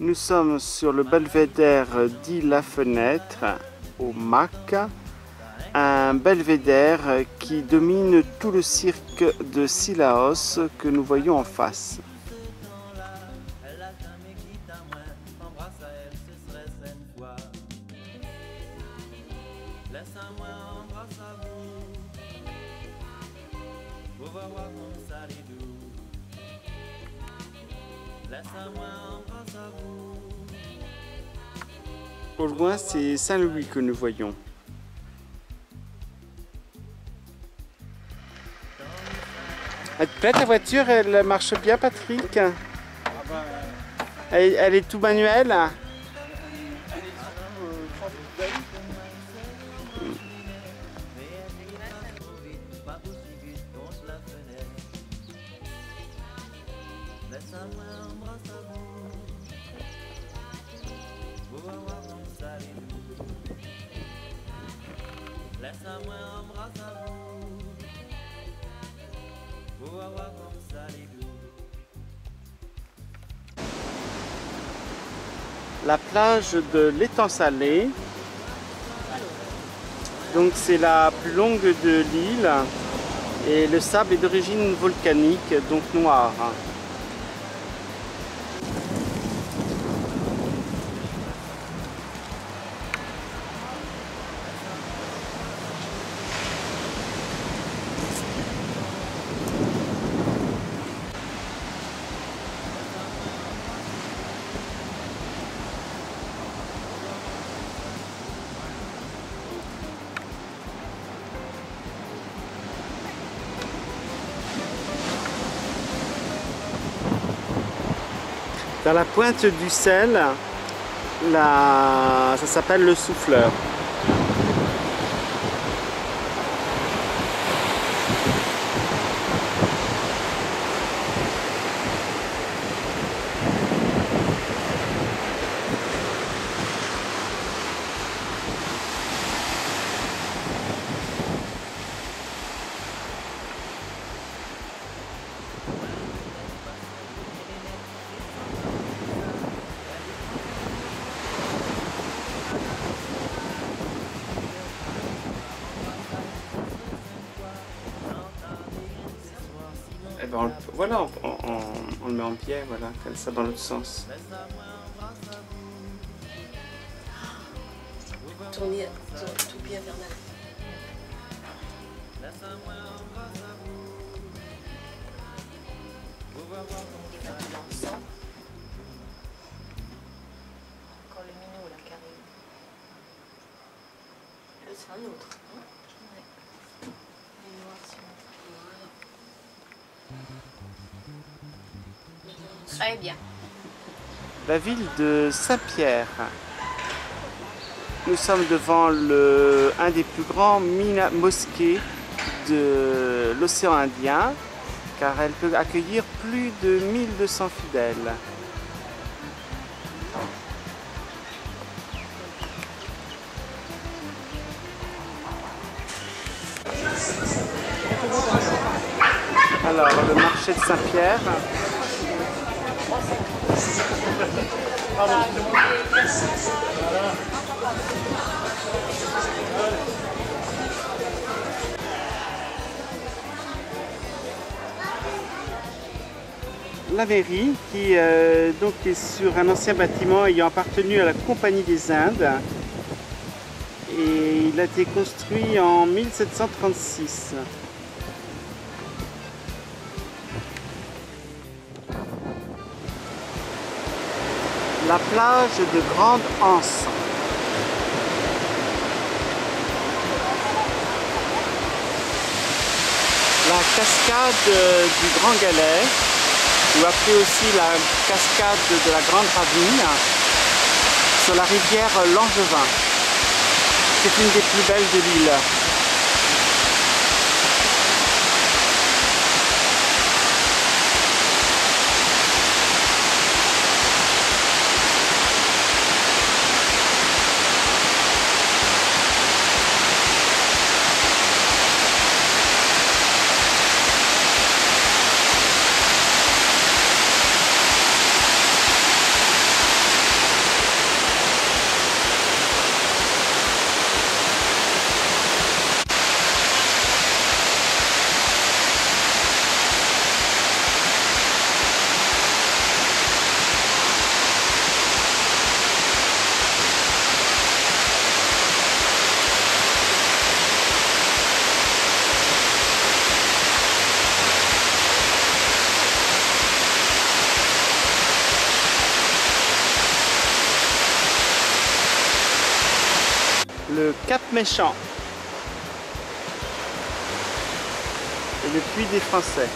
Nous sommes sur le belvédère dit La Fenêtre au MAC, un belvédère qui domine tout le cirque de Cilaos que nous voyons en face. Au loin, c'est Saint-Louis que nous voyons. Elle te plaît ta voiture? Elle marche bien, Patrick? Elle est tout manuelle? La plage de l'Étang Salé, donc c'est la plus longue de l'île et le sable est d'origine volcanique, donc noir. Dans la pointe du sel, ça s'appelle le Souffleur. Eh ben, voilà, on le met en biais, voilà, comme ça dans l'autre sens. Tourner tout bien vers là. Encore le minot là qui arrive. Là c'est un autre. Hein, ouais. Les noirs sont... Très bien. La ville de Saint-Pierre. Nous sommes devant un des plus grands mosquées de l'océan Indien, car elle peut accueillir plus de 1200 fidèles. Alors, le marché de Saint-Pierre. La mairie qui donc est sur un ancien bâtiment ayant appartenu à la Compagnie des Indes et il a été construit en 1736. La plage de Grande Anse. La cascade du Grand Galet, ou appelée aussi la cascade de la Grande Ravine, sur la rivière Langevin. C'est une des plus belles de l'île. le Cap Méchant et le Puy des Français.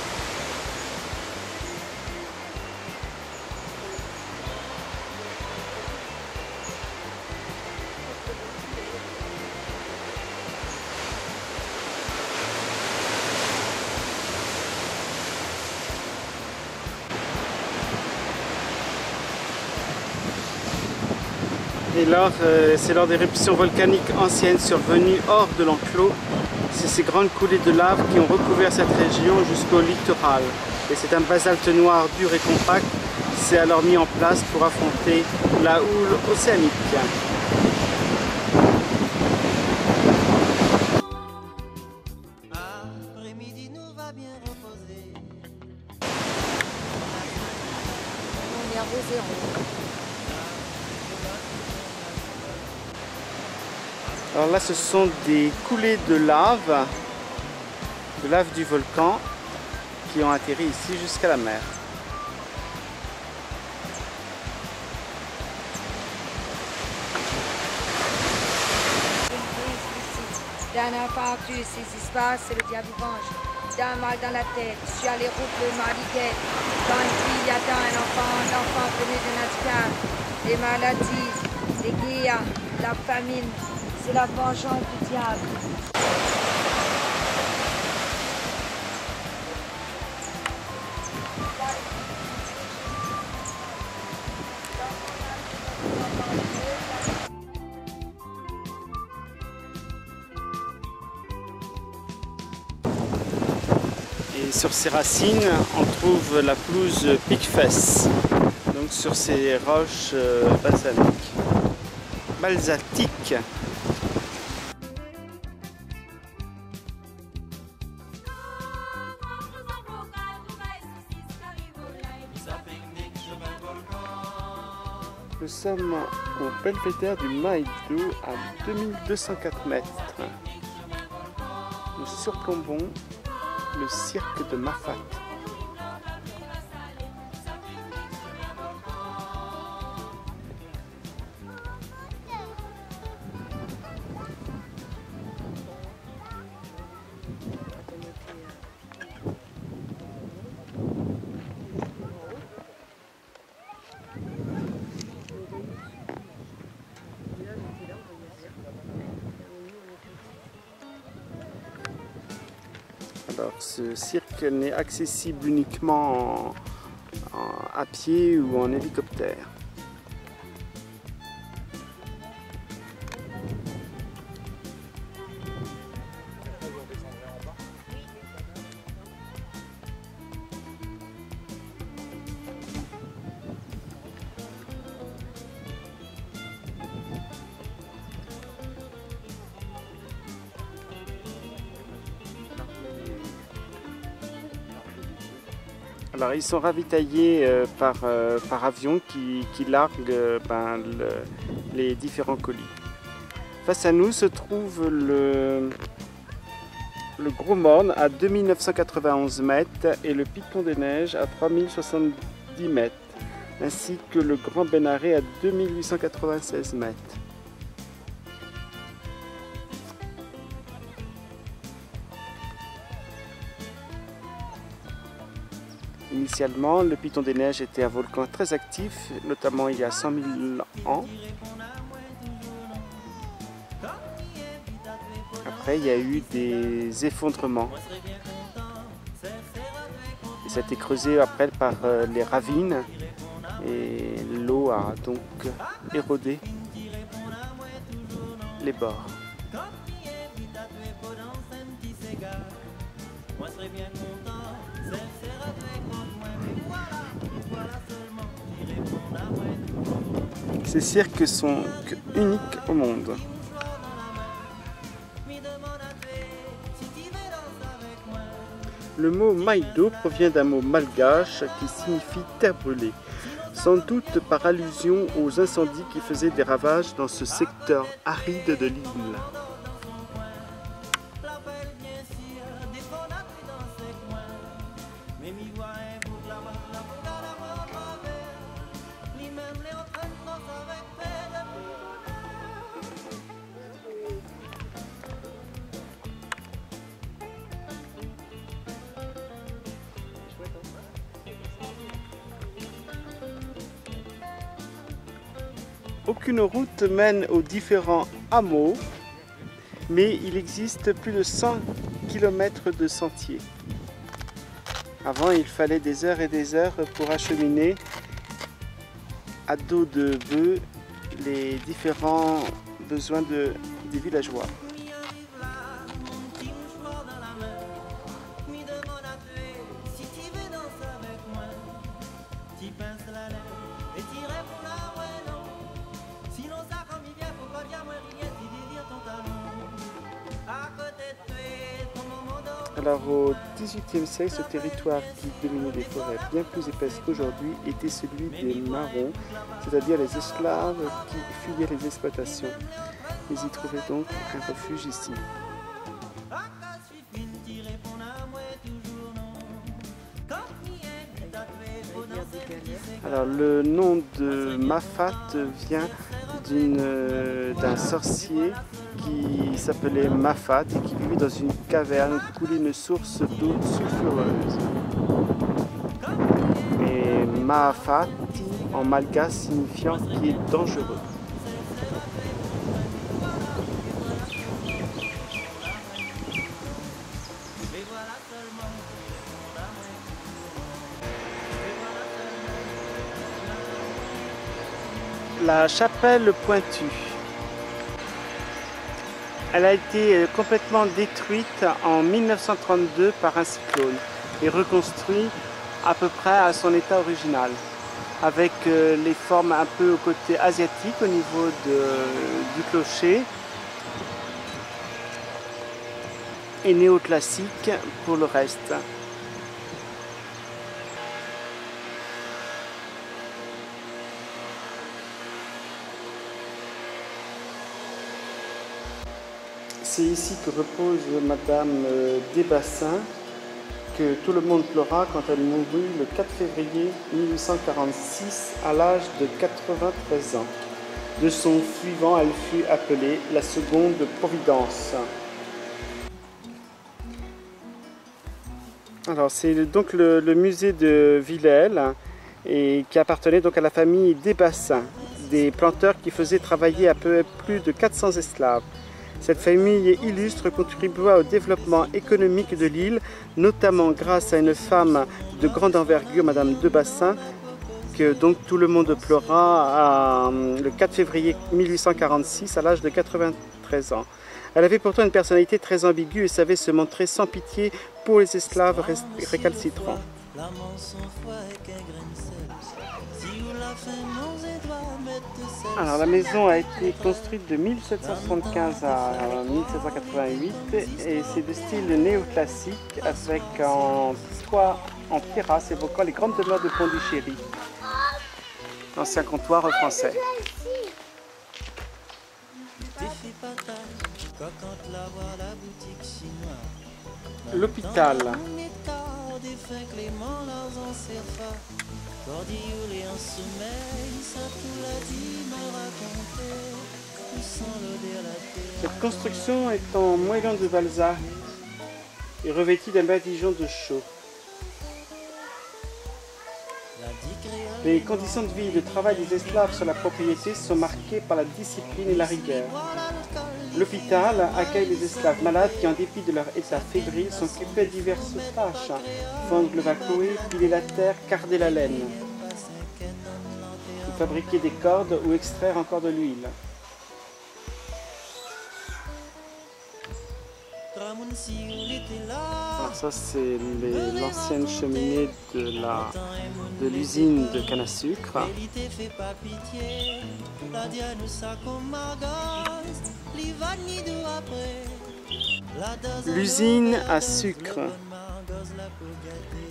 Et c'est lors d'éruptions volcaniques anciennes survenues hors de l'enclos. C'est ces grandes coulées de lave qui ont recouvert cette région jusqu'au littoral. Et c'est un basalte noir dur et compact qui s'est alors mis en place pour affronter la houle océanique. Après-midi nous va bien reposer. On est arrosé en haut. Alors là, ce sont des coulées de lave du volcan qui ont atterri ici jusqu'à la mer. D'un infarctus, ces espaces, c'est le diable venge. D'un mal dans la tête, sur les routes, le maliguette. Dans une fille atteint un enfant, l'enfant venu d'un handicap. Les maladies, les guerres, la famine, c'est la vengeance du diable. Et sur ces racines, on trouve la pelouse pique-fesse, donc sur ces roches basaltiques. Nous sommes au belvédère du Maïdo à 2204 mètres. Nous surplombons le cirque de Mafat. Alors, ce cirque n'est accessible uniquement à pied ou en hélicoptère. Alors ils sont ravitaillés par avion qui largue les différents colis. Face à nous se trouve le Gros Morne à 2991 mètres et le Piton des Neiges à 3070 mètres, ainsi que le Grand Bénaré à 2896 mètres. Initialement, le Piton des Neiges était un volcan très actif, notamment il y a 100 000 ans. Après, il y a eu des effondrements. Et ça a été creusé après par les ravines et l'eau a donc érodé les bords. Ces cirques sont uniques au monde. Le mot Maïdo provient d'un mot malgache qui signifie terre brûlée, sans doute par allusion aux incendies qui faisaient des ravages dans ce secteur aride de l'île. Aucune route mène aux différents hameaux, mais il existe plus de 100 km de sentiers. Avant, il fallait des heures et des heures pour acheminer à dos de bœuf les différents besoins des villageois. Alors au XVIIIe siècle, ce territoire qui dominait des forêts bien plus épaisses qu'aujourd'hui était celui des marrons, c'est-à-dire les esclaves qui fuyaient les exploitations. Ils y trouvaient donc un refuge ici. Alors le nom de Mafat vient d'un sorcier qui s'appelait Mafat et qui vivait dans une caverne où coulait une source d'eau sulfureuse. Et Mafati en malgache signifiant qui est dangereux. La chapelle pointue. Elle a été complètement détruite en 1932 par un cyclone et reconstruite à peu près à son état original, avec les formes un peu au côté asiatique au niveau du clocher et néoclassique pour le reste. C'est ici que repose Madame Desbassins, que tout le monde pleura quand elle mourut le 4 février 1846 à l'âge de 93 ans. De son suivant, elle fut appelée la seconde Providence. Alors c'est donc le musée de Villèle et qui appartenait donc à la famille Desbassins, des planteurs qui faisaient travailler à peu plus de 400 esclaves. Cette famille illustre contribua au développement économique de l'île, notamment grâce à une femme de grande envergure, Madame Desbassins, que donc tout le monde pleura le 4 février 1846 à l'âge de 93 ans. Elle avait pourtant une personnalité très ambiguë et savait se montrer sans pitié pour les esclaves récalcitrants. Alors la maison a été construite de 1775 à 1788 et c'est de style néoclassique avec un toit en terrasse évoquant les grandes demeures de Pondichéry, ancien comptoir français. L'hôpital. Cette construction est en moellon de Balzac et revêtie d'un badigeon de chaux. Les conditions de vie et de travail des esclaves sur la propriété sont marquées par la discipline et la rigueur. L'hôpital accueille les esclaves malades qui, en dépit de leur état fébrile, sont occupés à diverses tâches. Fondre le vacoué, piler la terre, carder la laine. Fabriquer des cordes ou extraire encore de l'huile. Alors ça c'est l'ancienne cheminée de l'usine de canne à sucre. L'usine à sucre.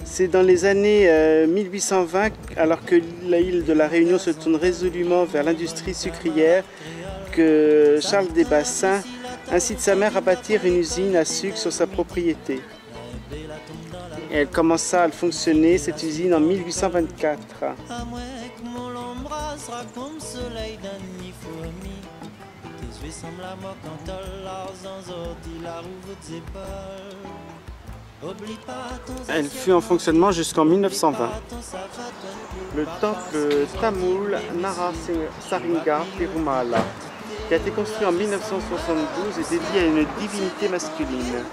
C'est dans les années 1820, alors que l'île de la Réunion se tourne résolument vers l'industrie sucrière, que Charles Desbassins incite sa mère à bâtir une usine à sucre sur sa propriété. Et elle commença à fonctionner, cette usine, en 1824. Elle fut en fonctionnement jusqu'en 1920. Le temple Tamoul Narasaringa Perumal, qui a été construit en 1972, est dédié à une divinité masculine.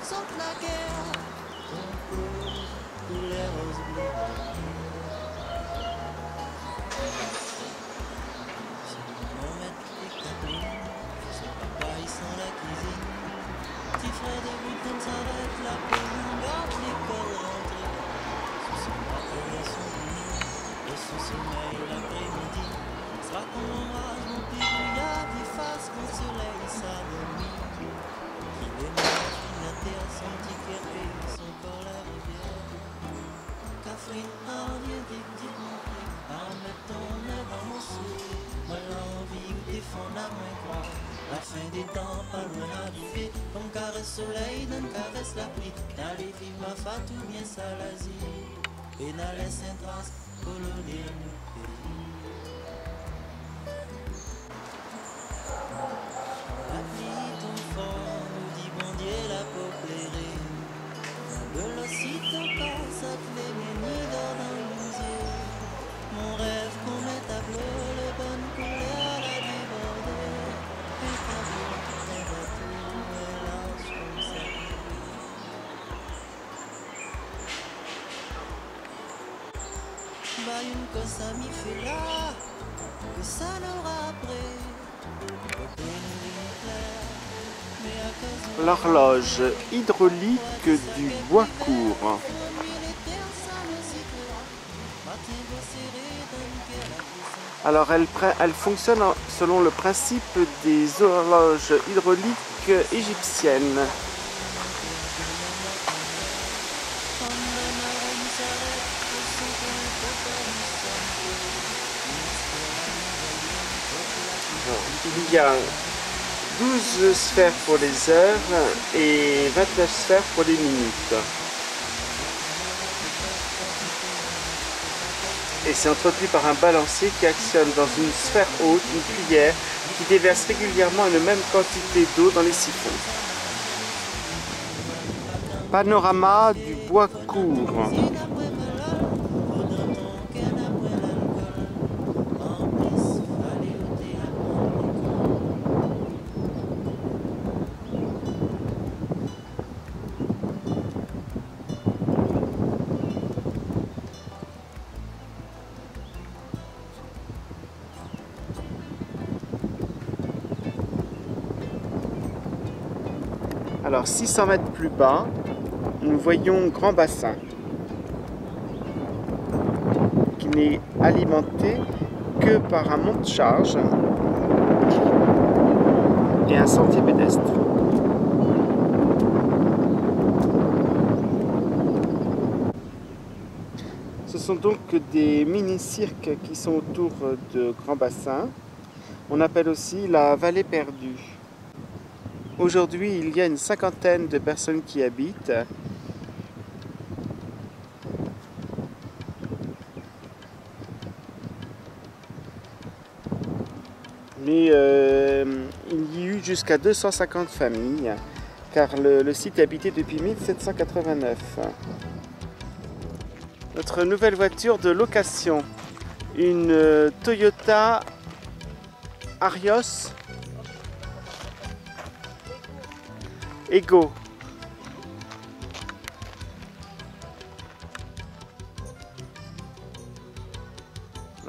La fin des temps, pas loin d'arriver. Comme caresse soleil, donne caresse la pluie. Dans les films, ma fatou bien salazie. Et dans les saint-traces, colorer le pays. La pluie tombe fort, nous dit bon Dieu la popérée. De l'ossite encore, ça te les ménis dans le musée. Mon rêve qu'on met à bleu, les bonnes couleurs, la débordée. Une cause à m'y fait là, que ça n'aura après. L'horloge hydraulique du bois court. Alors elle fonctionne selon le principe des horloges hydrauliques égyptiennes. Il y a 12 sphères pour les heures et 29 sphères pour les minutes. Et c'est entretenu par un balancier qui actionne dans une sphère haute une cuillère qui déverse régulièrement une même quantité d'eau dans les siphons. Panorama du bois court. Alors 600 mètres plus bas, nous voyons Grand Bassin qui n'est alimenté que par un monte-charge et un sentier pédestre. Ce sont donc des mini-cirques qui sont autour de Grand Bassin. On appelle aussi la vallée perdue. Aujourd'hui, il y a une cinquantaine de personnes qui y habitent. Mais il y a eu jusqu'à 250 familles, car le site est habité depuis 1789. Notre nouvelle voiture de location, une Toyota Arios Ego.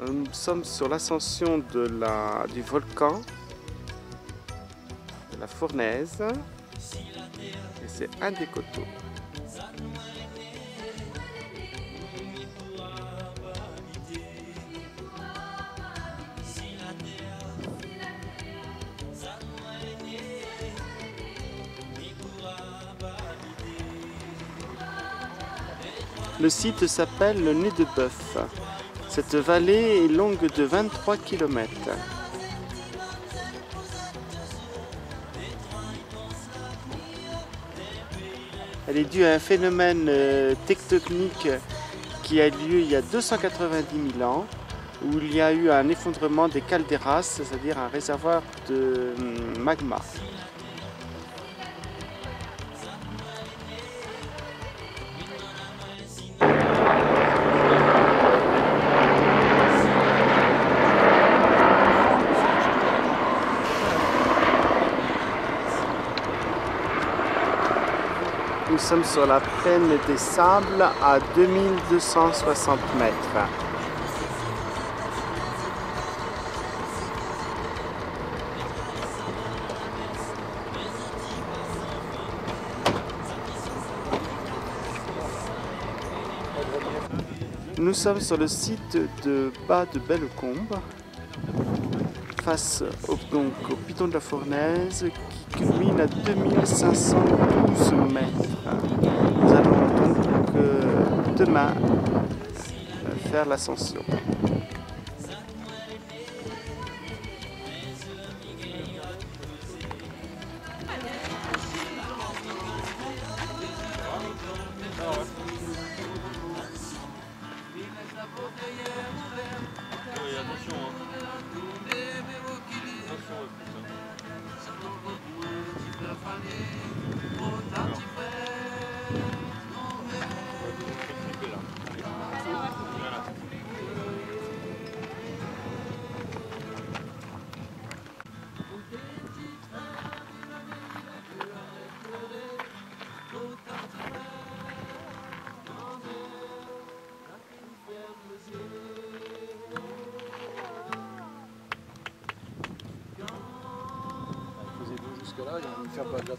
Nous sommes sur l'ascension du volcan de la Fournaise et c'est un des coteaux. Le site s'appelle le Nez de Bœuf. Cette vallée est longue de 23 km. Elle est due à un phénomène tectonique qui a lieu il y a 290 000 ans, où il y a eu un effondrement des calderas, c'est-à-dire un réservoir de magma. Nous sommes sur la plaine des Sables à 2260 mètres. Nous sommes sur le site de Bas de Bellecombe, face donc au piton de la Fournaise qui culmine à 2512 mètres. Nous allons donc demain faire l'ascension. Là, il va me faire pas de la...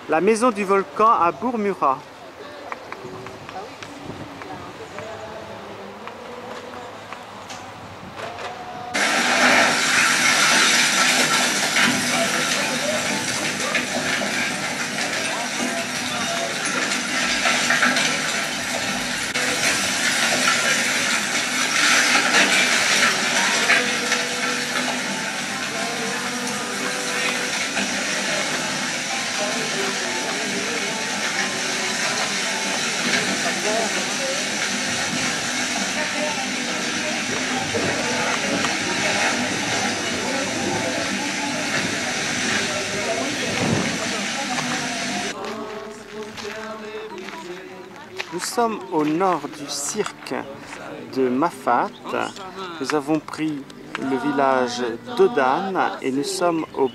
La maison du volcan à Bourg-Murat. Nous sommes au nord du cirque de Mafate. Nous avons pris le village d'Odane et nous sommes au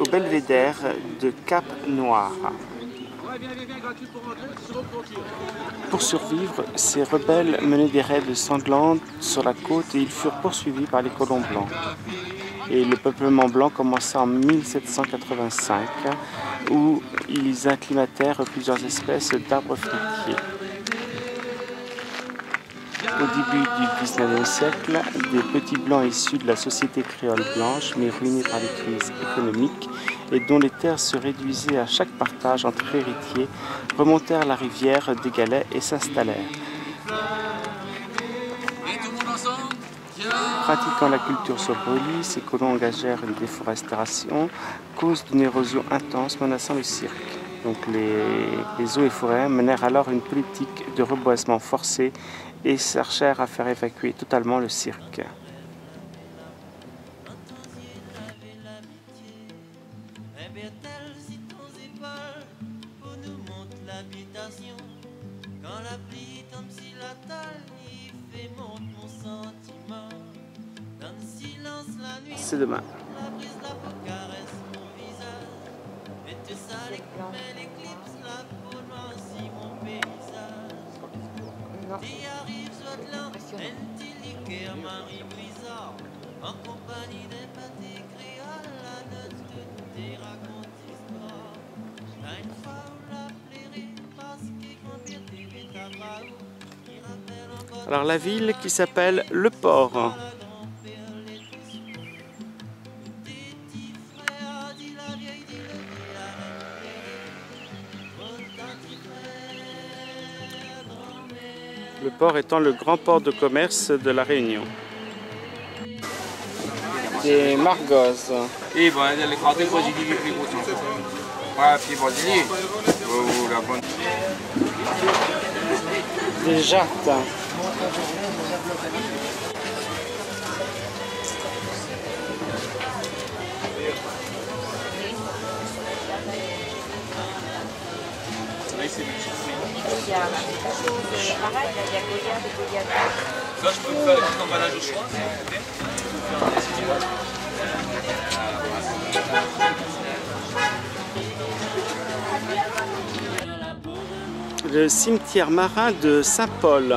belvédère de Cap-Noir. Pour survivre, ces rebelles menaient des raids sanglants sur la côte et ils furent poursuivis par les colons blancs. Et le peuplement blanc commença en 1785 où ils acclimatèrent plusieurs espèces d'arbres fruitiers. Au début du XIXe siècle, des petits blancs issus de la société créole blanche, mais ruinés par les crises économiques et dont les terres se réduisaient à chaque partage entre héritiers, remontèrent la rivière des Galets et s'installèrent. Pratiquant la culture sur brûlis, ces colons engagèrent une déforestation, cause d'une érosion intense menaçant le cirque. Donc les eaux et forêts menèrent alors une politique de reboisement forcé et cherchèrent à faire évacuer totalement le cirque. C'est demain. Non. Impressionnant. en compagnie des petits créoles, la note des raconte histoire. Une fois où la plairie, parce qu'il convient vite à Raoult, qui rappelle encore. Alors la ville qui s'appelle Le Port. Le port étant le grand port de commerce de la Réunion. Des margozes. Et bon, les cartes positives plus grosses. Pas plus positives. Ou la bonne. Des jartes. Là, je peux faire le petit emballage au choix. Le cimetière marin de Saint-Paul.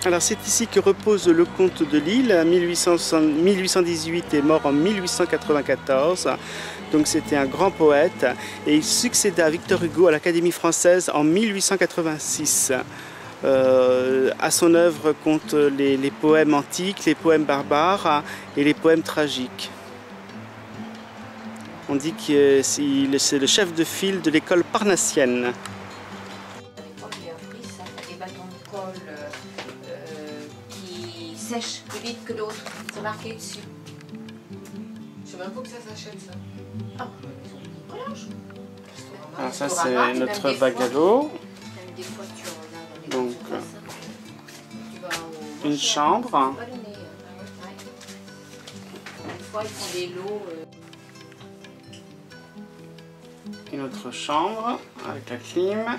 Alors c'est ici que repose le comte de Lille, 1818 et mort en 1894. Donc c'était un grand poète et il succéda à Victor Hugo à l'Académie française en 1886. À son œuvre compte les poèmes antiques, les poèmes barbares et les poèmes tragiques. On dit que c'est le chef de file de l'école parnassienne. À l'époque, j'ai appris ça, des bâtons de colle qui sèchent plus vite que d'autres. C'est marqué dessus. Je sais même pas que ça s'achète, ça. Ah, ils ont mis collage. Alors ça c'est notre bac à l'eau. Même des fois, tu regardes dans les Donc, tu vas au une marché, chambre. tu vas donner, ouais. Une fois, ils font des lots. Une autre chambre avec la clim.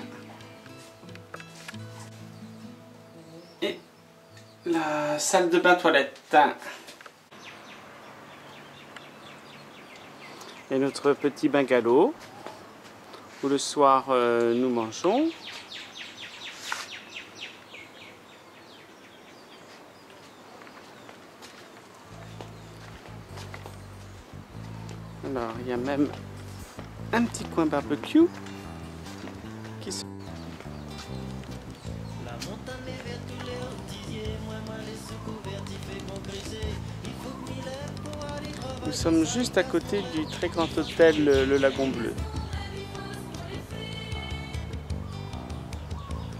Et la salle de bain toilette. Et notre petit bungalow où le soir nous mangeons. Alors il y a même un petit coin barbecue qui se... La montagne est verte, tous les hautisiers, moi les sous-couverts, il fait concrétiser. Il faut que m'y lève pour aller travailler. Nous sommes juste à côté du très grand hôtel le Lagon Bleu.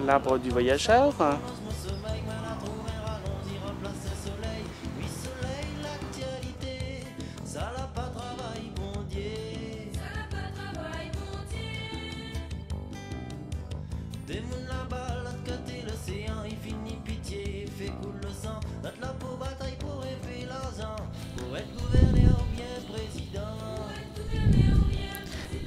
L'arbre du voyageur. Mon sommeil, mal à trouver, allons-y remplacer le soleil. Oui, soleil, l'actualité, ça n'a pas travail, bon Dieu. Des mounes là-bas, l'autre côté l'océan, il finit pitié, fait couler le sang. Notre là pour bataille pour élever l'argent, pour être gouverneur ou bien président.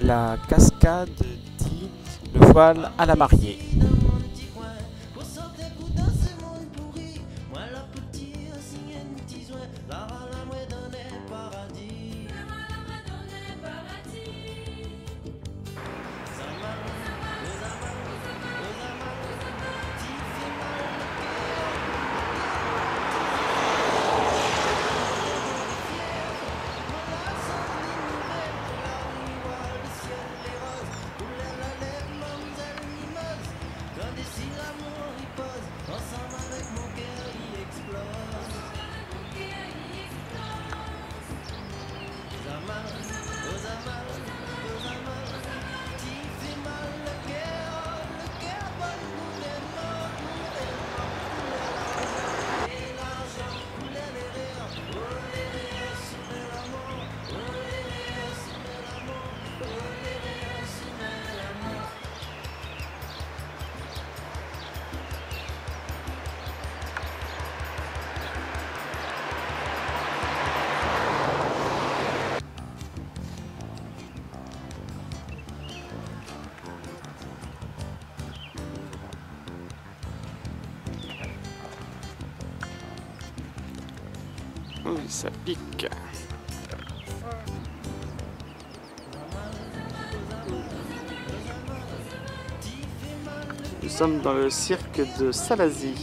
La cascade dit le voile à la mariée. Dans mon petit coin, pour sortir pour danser mon pourri. Moi la petite, signe un petit joint, la rala moi donner paradis. Ensemble avec mon cœur, il explose. Zamal, oh Zamal, tu fais mal le cœur bon gouvernement, et l'argent, couler les rires, oh les rires, soumer l'amour, oh les rires, soumer l'amour, oh les rires, soumer l'amour. Oui, ça pique. Nous sommes dans le cirque de Salazie.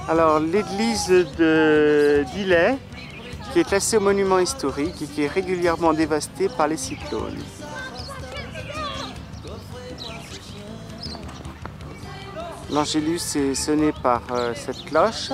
Alors l'église d'Illet, qui est classée au monument historique et qui est régulièrement dévastée par les cyclones. L'Angélus est sonné par cette cloche.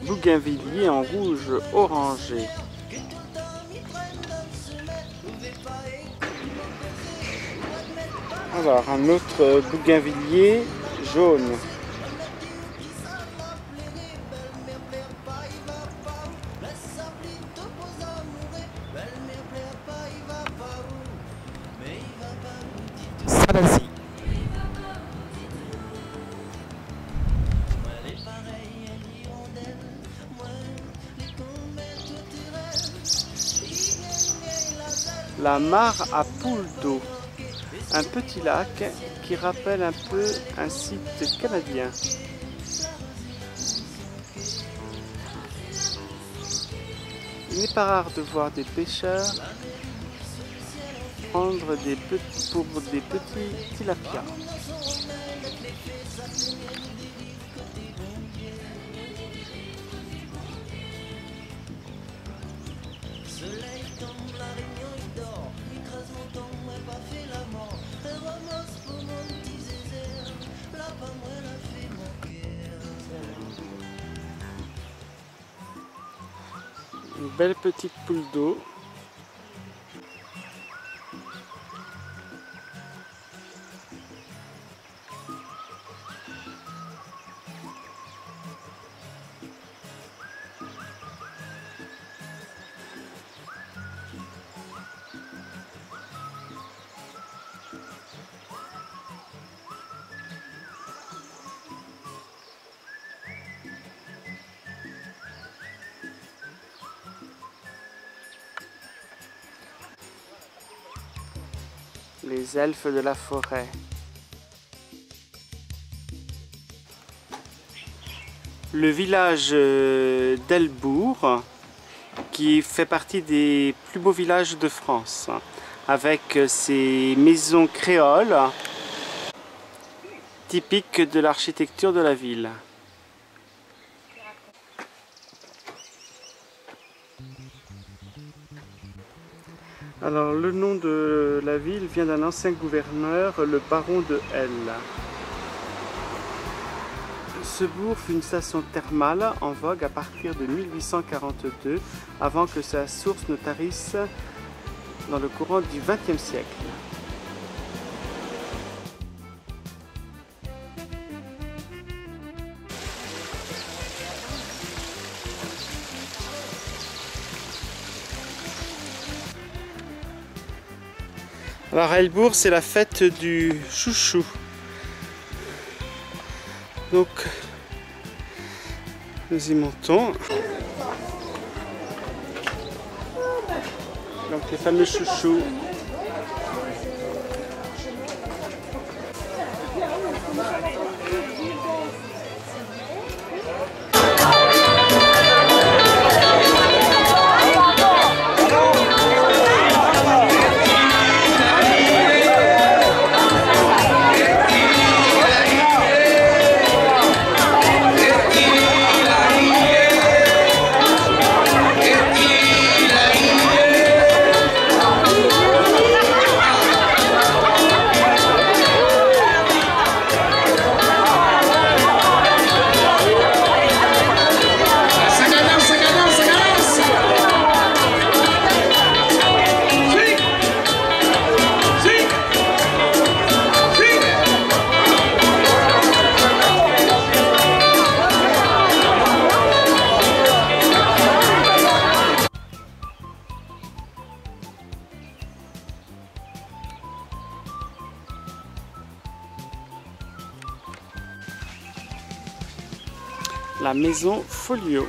Bougainvilliers en rouge orangé. Alors un autre bougainvillier jaune. Salazie. La mare à poules d'eau, un petit lac qui rappelle un peu un site canadien. Il n'est pas rare de voir des pêcheurs prendre pour des petits tilapias. Une belle petite poule d'eau. Les elfes de la forêt. Le village d'Elbourg, qui fait partie des plus beaux villages de France, avec ses maisons créoles typiques de l'architecture de la ville. Alors le nom de la ville vient d'un ancien gouverneur, le baron de L. Ce bourg fut une station thermale en vogue à partir de 1842, avant que sa source ne tarisse dans le courant du XXe siècle. Alors à Elbourg, c'est la fête du chouchou. Donc, nous y montons. Donc les fameux chouchous. la maison Folio.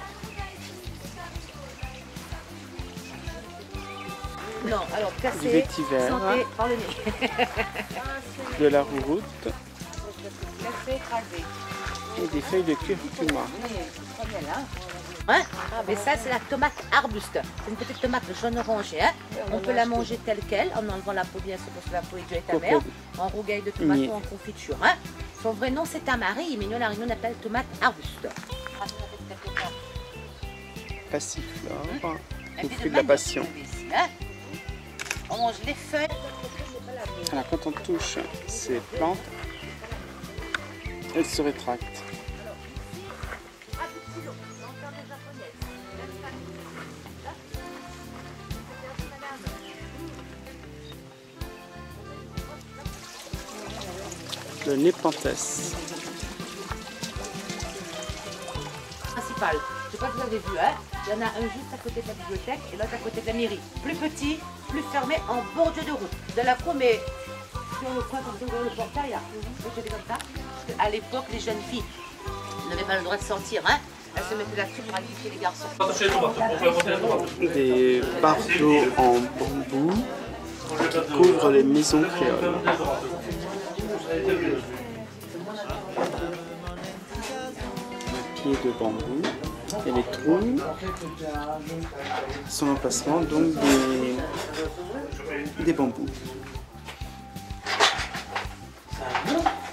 Non, alors Du cassé, vétiver, santé par le nez. de la rouroute Cassé, écrasé. et des feuilles de curcuma. Hein? Mais ça, c'est la tomate arbuste. C'est une petite tomate jaune orangée. Hein? On peut la manger telle qu'elle, en enlevant la peau bien sûr parce que la peau est déjà est amère, en rougail de tomate ou en confiture. Hein? Son vrai nom, c'est Tamari, mais nous, la Réunion, on appelle tomate arbuste. Passiflore, ou fruit de la passion. Hein? On mange les feuilles. Alors quand on touche ces plantes, elles se rétractent. Le Nepenthes. Principal. Je sais pas si vous avez vu, hein? Il y en a un juste à côté de la bibliothèque et l'autre à côté de la mairie. Plus petit, plus fermé, en bordure de route. De la cour, mais sur le coin, comme ça, le portail, là. Vous savez comme ça. Parce qu'à l'époque, les jeunes filles n'avaient pas le droit de sortir, hein? Elles se mettaient là-dessus pour agiter les garçons. Des bardeaux en bambou qui couvrent les maisons créoles. Un pied de bambou et les trous sont l'emplacement donc des bambous.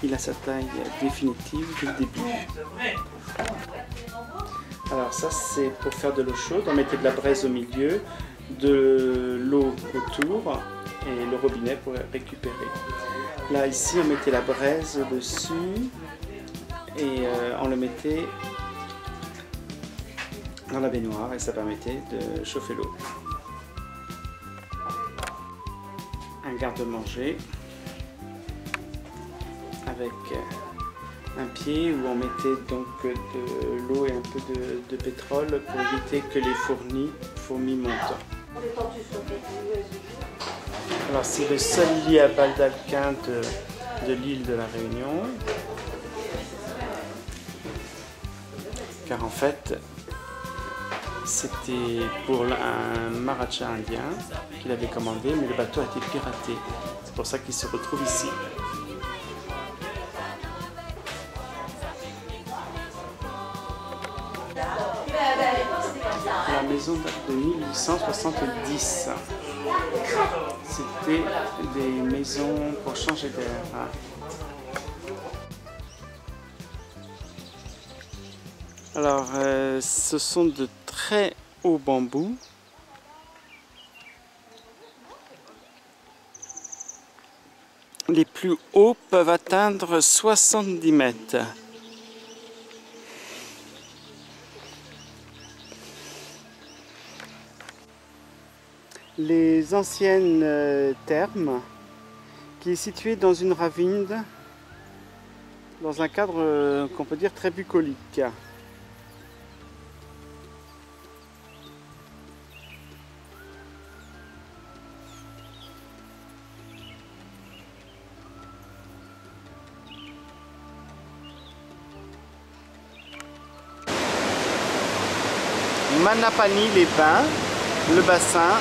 Il a sa taille définitive dès le début. Alors ça c'est pour faire de l'eau chaude, on mettait de la braise au milieu, de l'eau autour et le robinet pour récupérer. Là ici on mettait la braise dessus et on le mettait dans la baignoire et ça permettait de chauffer l'eau. Un garde-manger avec un pied où on mettait donc de l'eau et un peu de pétrole pour éviter que les fourmis montent. Alors c'est le seul lit à baldaquin de l'île de la Réunion, car en fait c'était pour un maracha indien qu'il avait commandé, mais le bateau a été piraté. C'est pour ça qu'il se retrouve ici. La maison date de 1870. C'était des maisons pour changer d'air. Alors, ce sont de très hauts bambous. Les plus hauts peuvent atteindre 70 mètres. Les anciennes thermes, qui est située dans une ravine, dans un cadre qu'on peut dire très bucolique. Manapani, les bains, le bassin.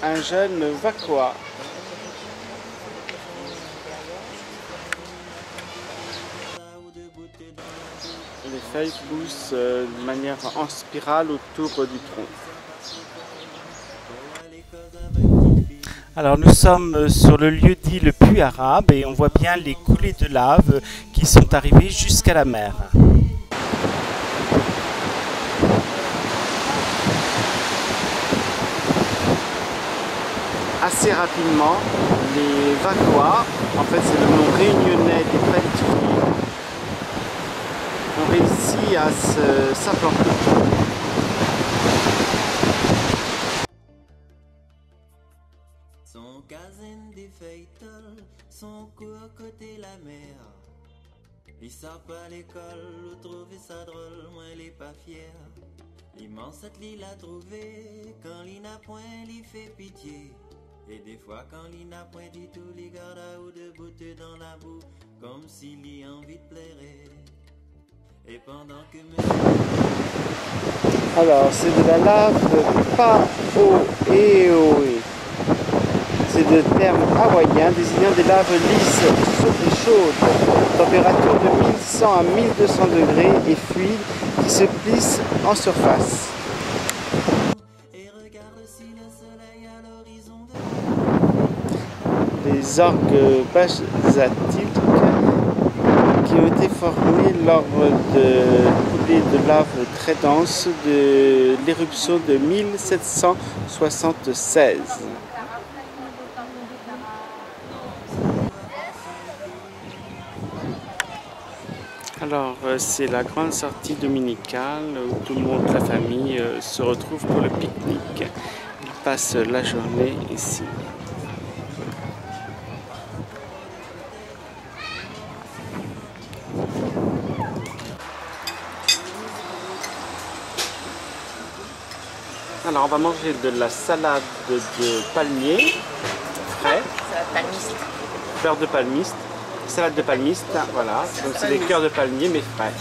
Un jeune Vacoa. Les feuilles poussent de manière en spirale autour du tronc. Alors nous sommes sur le lieu dit le puits arabe et on voit bien les coulées de lave qui sont arrivées jusqu'à la mer. Assez rapidement, les Vacoa, en fait c'est le nom réunionnais des palétuviers, ont réussi à s'implanter. Son casin des feuilles son cou à côté la mer. Il sort pas à l'école, ou trouver ça drôle, moi il est pas fier. L'immense l'île a trouvé, quand l'il n'a point, il fait pitié. Et des fois quand l'il n'a point du tout, les garde à ou de beauté dans la boue, comme s'il y a envie de plairer. Et pendant que Alors, c'est de la lave Paoeoe. C'est de terme hawaïen désignant des laves lisses, et chaudes, température de 1100 à 1200 degrés et fluides qui se plissent en surface. Les orgues basaltiques qui ont été formés lors de coulées de lave très denses de l'éruption de 1776. Alors, c'est la grande sortie dominicale où tout le monde, la famille, se retrouve pour le pique-nique. Ils passent la journée ici. Alors, on va manger de la salade de palmier frais. Salade palmiste. Beurre de palmiste. Salade de palmiste, voilà. Donc, c'est des cœurs de palmier, mais frais.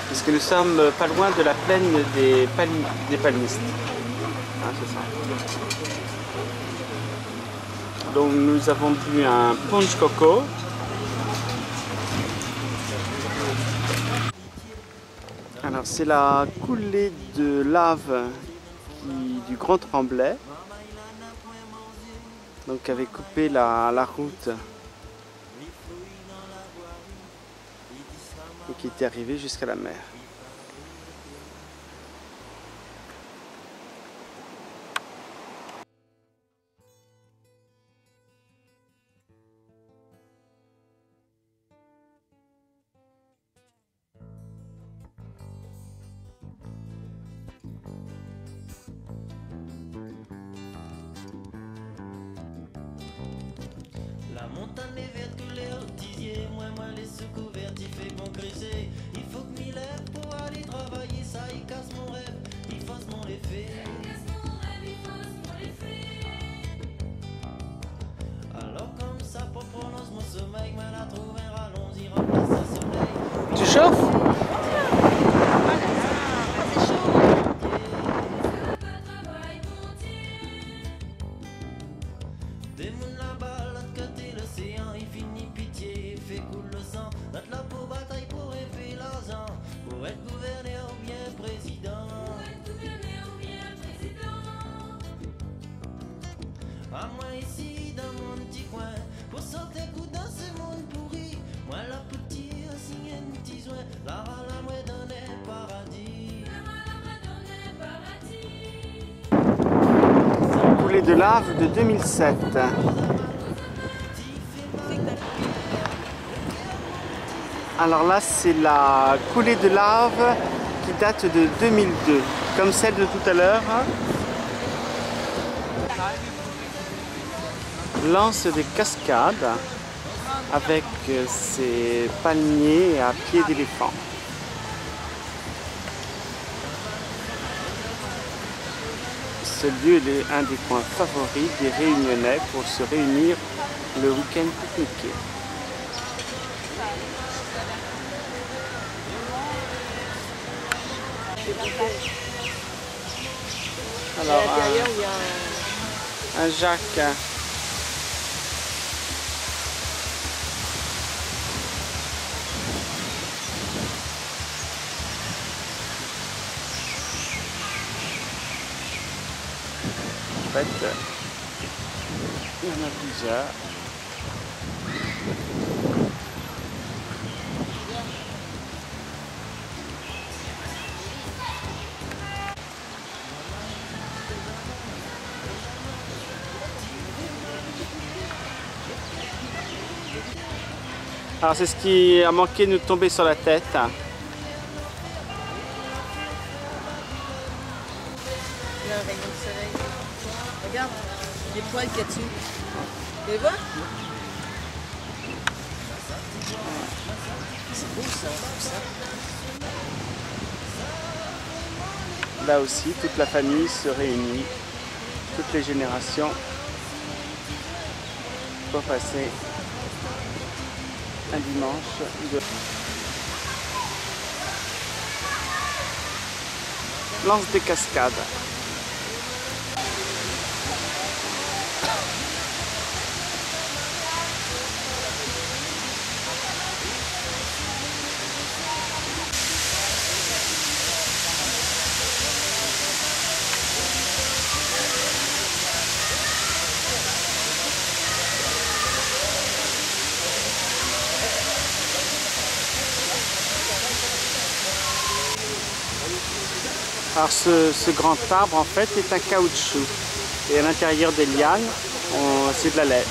Parce que nous sommes pas loin de la plaine des palmistes. Hein, c'est ça. Donc, nous avons bu un punch coco. Alors, c'est la coulée de lave du Grand Tremblay, donc qui avait coupé la route et qui était arrivé jusqu'à la mer. La montagne est verte que les artisiers, moi les sous-couverts, il fait bon crisser. Il faut que m'y lève pour aller travailler, ça il casse mon rêve, il fasse mon effet. Alors comme ça pour prononcer mon sommeil, mais la trouve un rallonge, il remplace un soleil. Tu chauffes? Des mounes là-bas, l'autre côté l'océan, il finit pitié, il fait couler le sang. Notre là pour bataille pour élever l'argent, pour être gouverneur ou bien président. À moi ici dans mon petit coin, pour sortir coup dans ce monde pourri. Moi la petite a signé un petit joint, la moi donne un paradis. Coulée de lave de 2007. Alors là, c'est la coulée de lave qui date de 2002, comme celle de tout à l'heure. Lance des cascades avec ses palmiers à pied d'éléphant. Ce lieu est un des points favoris des Réunionnais pour se réunir le week-end pique-niquer. Alors, un Jacques. En fait, il y en a plusieurs. Alors c'est ce qui a manqué de nous tomber sur la tête. Regarde, le rayon de soleil. Regarde les poils qu'il y a dessus. Tu les vois? C'est beau ça, tout ça. Là aussi, toute la famille se réunit, toutes les générations pour passer un dimanche de lance des cascades. Alors ce grand arbre en fait est un caoutchouc et à l'intérieur des lianes c'est du lait.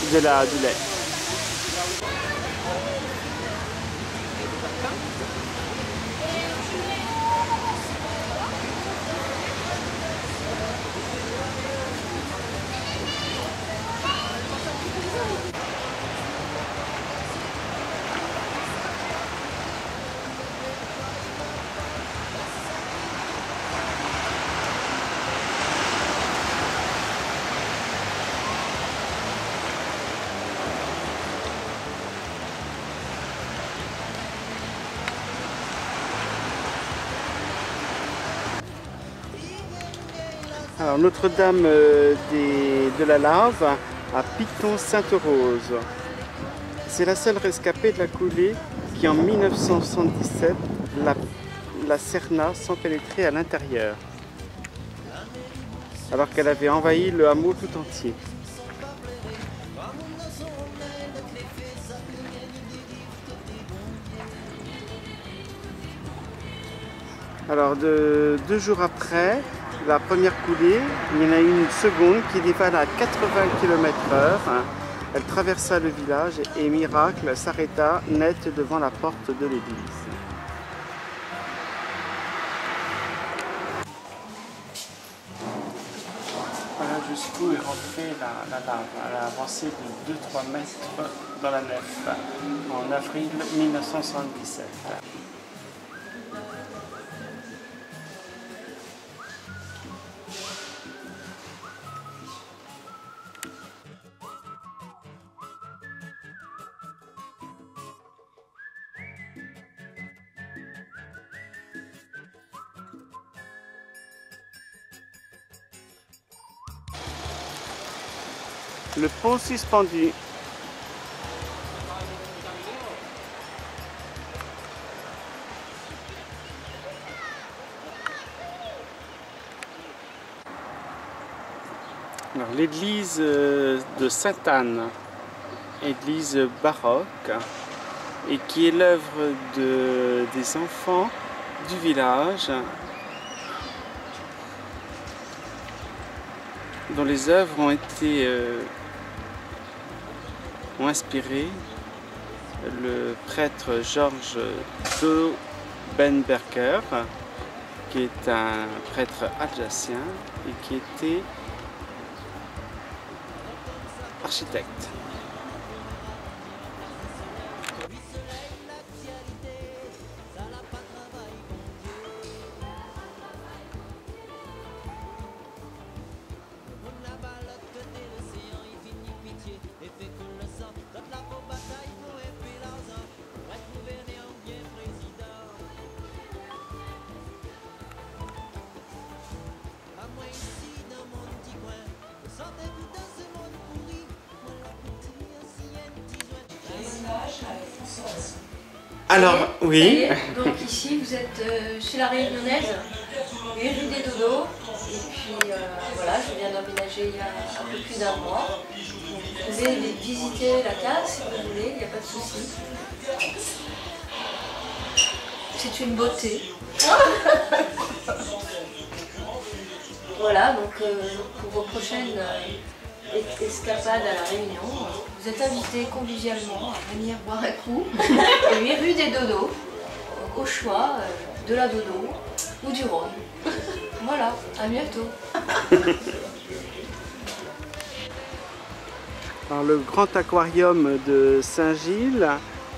Alors Notre-Dame de la Lave à Piton-Sainte-Rose. C'est la seule rescapée de la coulée qui en 1977 la cerna sans pénétrer à l'intérieur, alors qu'elle avait envahi le hameau tout entier. Alors 2 jours après la première coulée, il y en a eu une seconde qui dévala à 80 km/h. Elle traversa le village et miracle s'arrêta net devant la porte de l'église. Voilà jusqu'où est rentrée la lave. Elle a avancé de 2-3 mètres dans la nef en avril 1977. Le pont suspendu. L'église de Sainte-Anne, église baroque, et qui est l'œuvre des enfants du village, dont les œuvres ont inspiré le prêtre Georges Dobenberger, qui est un prêtre alsacien et qui était architecte. Alors, oui. Donc ici, vous êtes chez la Réunionnaise, rue des Dodos. Et puis voilà, je viens d'emménager il y a un peu plus d'1 mois. Vous pouvez visiter la case si vous voulez, il n'y a pas de souci. C'est une beauté. Voilà, donc pour vos prochaines escapades à la Réunion, vous êtes invités convivialement à venir boire un coup. 8 rue des Dodos, au choix de la Dodo ou du Rhône. Voilà, à bientôt. Alors, le grand aquarium de Saint-Gilles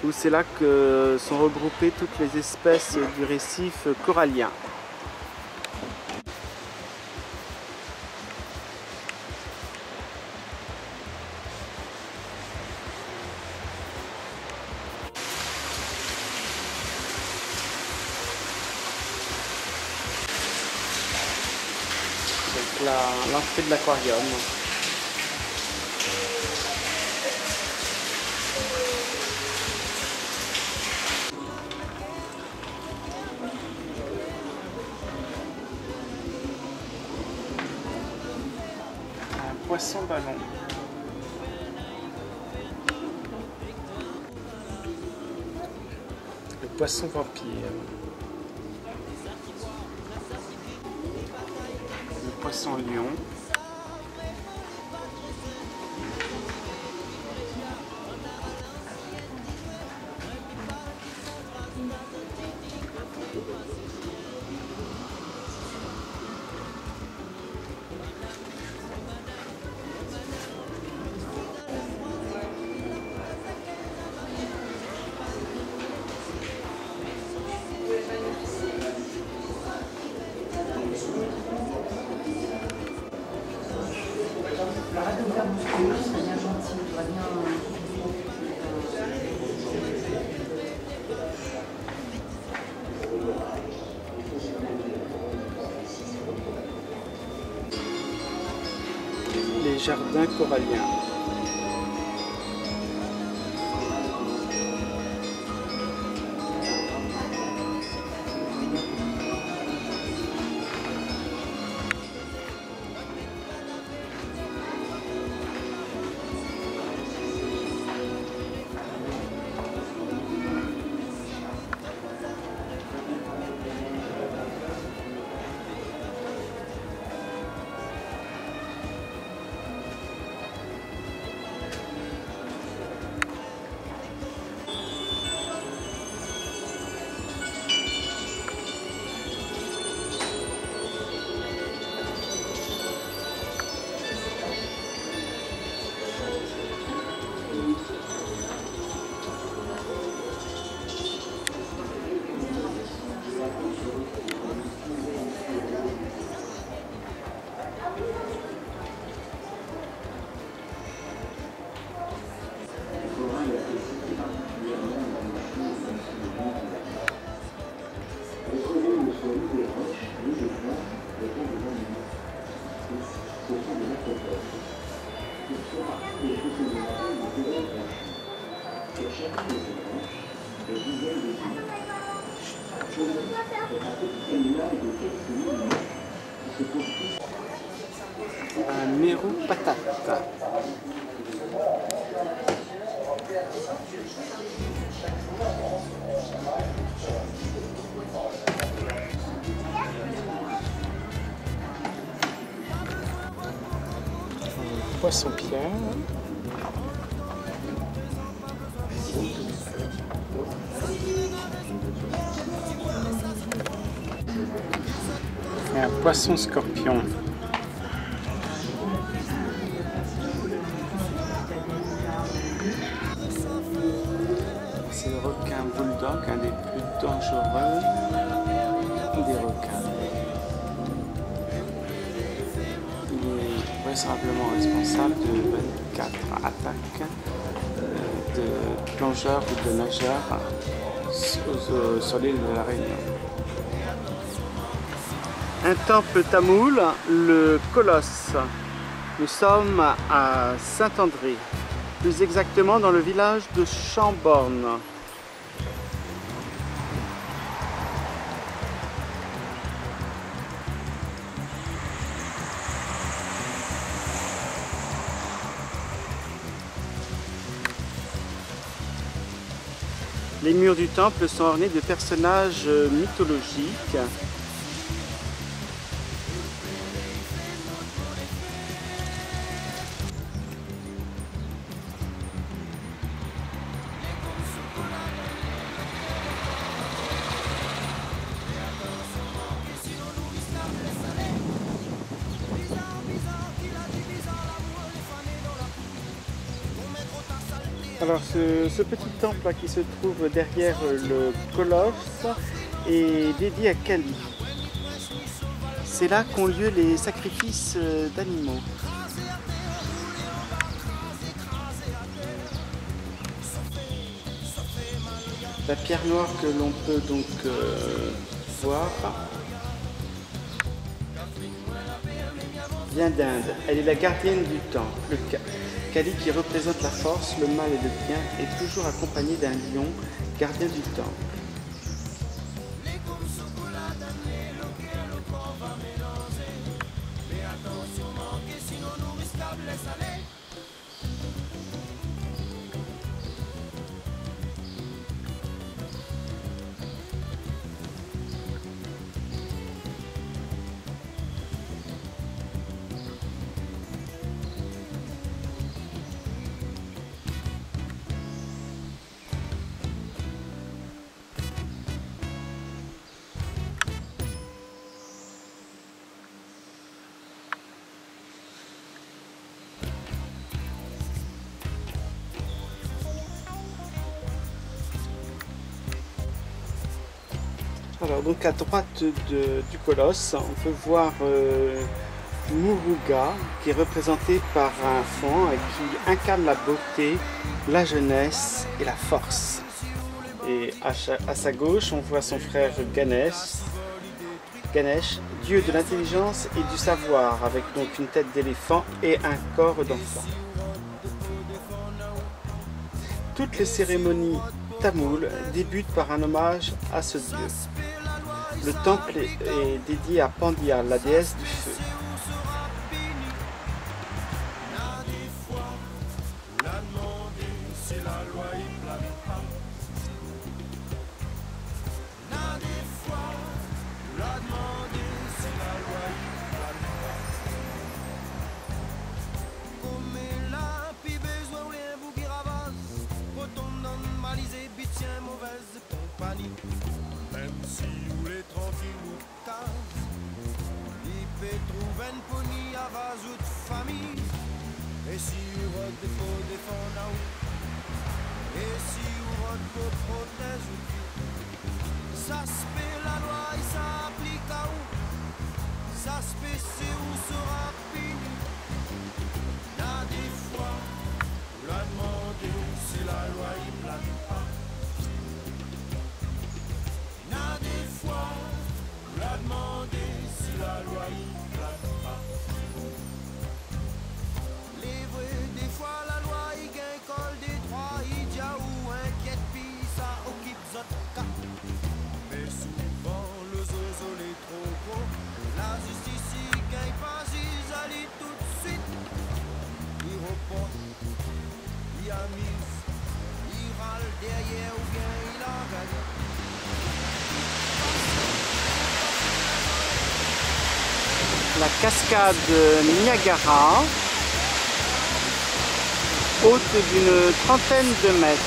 où c'est là que sont regroupées toutes les espèces du récif corallien. L'entrée de l'aquarium. Un poisson ballon. Le poisson vampire. Le poisson lion. Les jardins coralliens. Un mérou patate. Poisson pierre. Et un poisson scorpion. C'est le requin bulldog, un des plus dangereux des requins. Il est vraisemblablement responsable de 24 attaques de plongeurs ou de nageurs sur l'île de la Réunion. Un temple tamoul, le Colosse. Nous sommes à Saint-André, plus exactement dans le village de Chamborne. Les murs du temple sont ornés de personnages mythologiques. Alors ce petit temple là, qui se trouve derrière le colosse est dédié à Kali. C'est là qu'ont lieu les sacrifices d'animaux. La pierre noire que l'on peut donc voir vient d'Inde. Elle est la gardienne du temps. Le Kali qui représente la force, le mal et le bien est toujours accompagné d'un lion, gardien du temple. Alors donc à droite du colosse, on peut voir Muruga qui est représenté par un faon et qui incarne la beauté, la jeunesse et la force. Et à sa gauche, on voit son frère Ganesh, dieu de l'intelligence et du savoir, avec donc une tête d'éléphant et un corps d'enfant. Toutes les cérémonies tamoules débutent par un hommage à ce dieu. Le temple est dédié à Pandya, la déesse du feu. La cascade Niagara, haute d'une trentaine de mètres.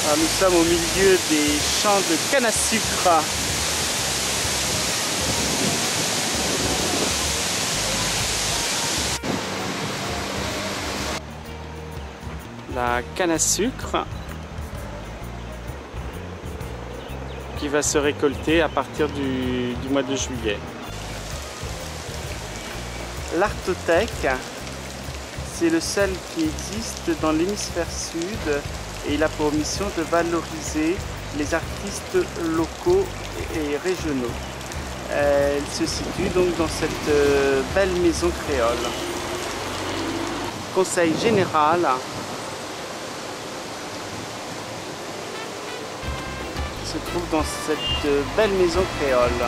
Alors, nous sommes au milieu des champs de canne à sucre. La canne à sucre qui va se récolter à partir du mois de juillet. L'Artothèque, c'est le seul qui existe dans l'hémisphère sud et il a pour mission de valoriser les artistes locaux et régionaux. Elle se situe donc dans cette belle maison créole. Conseil général se trouve dans cette belle maison créole.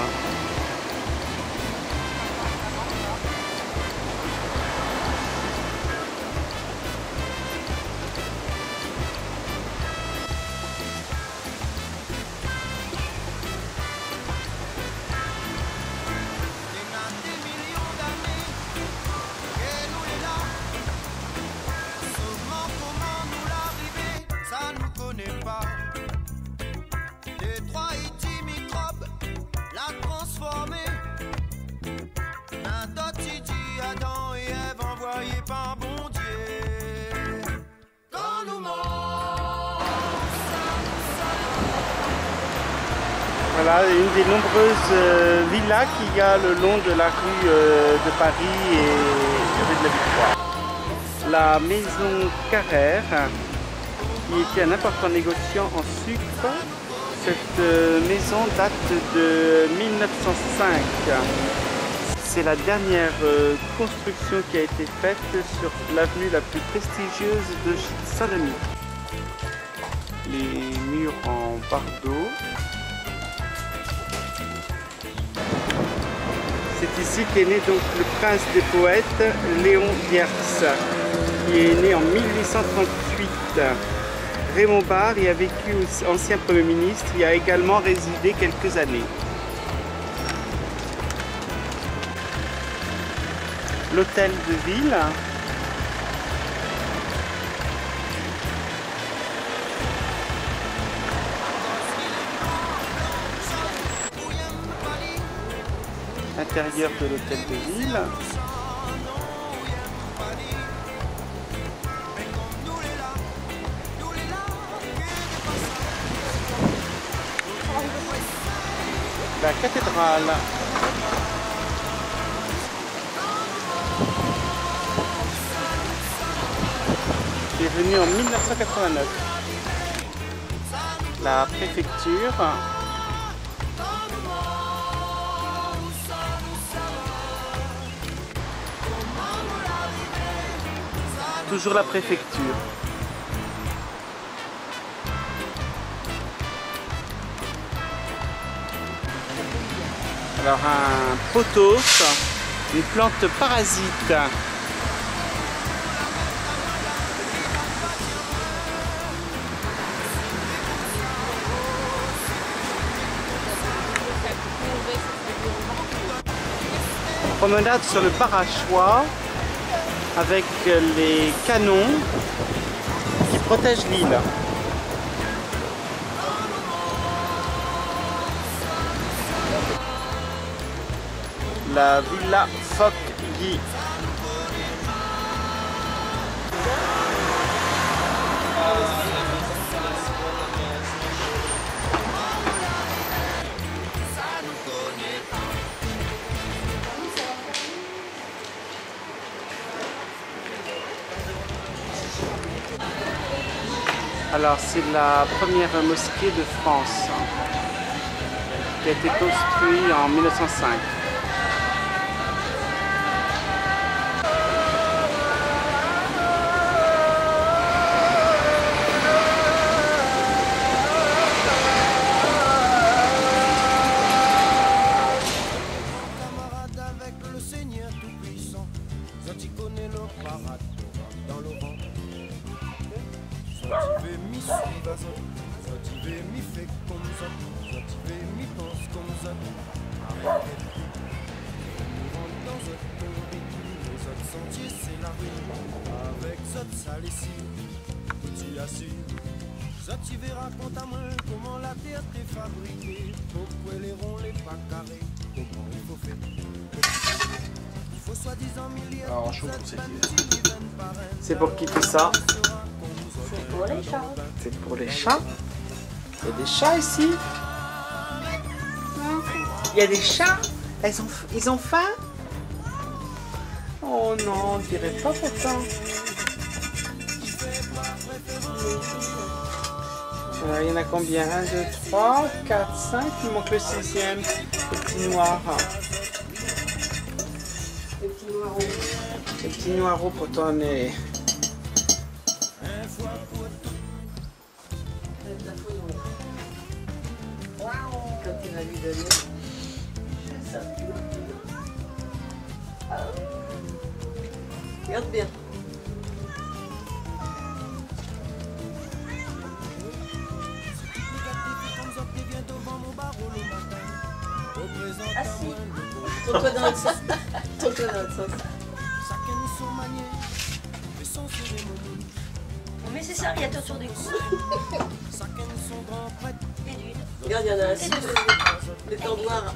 Voilà une des nombreuses villas qu'il y a le long de la rue de Paris et rue de la Victoire. La maison Carrère, qui était un important négociant en sucre. Cette maison date de 1905. C'est la dernière construction qui a été faite sur l'avenue la plus prestigieuse de Saint-Denis. Les murs en bardeaux. C'est ici qu'est né donc le prince des poètes, Léon Viers, qui est né en 1838. Raymond Barre y a vécu, ancien Premier ministre, y a également résidé quelques années. L'hôtel de ville. Intérieur de l'hôtel de ville. La cathédrale. Qui est venue en 1989. La préfecture. Toujours la préfecture. Alors un pothos, une plante parasite. Promenade sur le parachoix avec les canons qui protègent l'île. La villa Fock-Guy. Alors c'est la première mosquée de France qui a été construite en 1905. Tu verras compte à moi comment la terre t'est fabriquée. Pourquoi les ronds, les pas carrés, comment il faut faire. Il faut soi-disant milliers. Alors, chaud pour cette C'est pour qui tout ça? C'est pour les chats. C'est pour les chats? Il y a des chats ici? Il y a des chats? Ils ont faim? Oh non, on dirait pas pourtant. Voilà, il y en a combien? 1, 2, 3, 4, 5. Il manque le 6e. Le petit noir. Le petit noir. Le petit noir pour ton nez. Quand il m'a lui donné. Regarde bien. Assis. Tourne-toi dans l'autre sens. Tourne-toi dans l'autre sens. On met ses serviettes autour du cou. Et d'huile. Regarde, il y en a un Et de l'eau. le temps noir.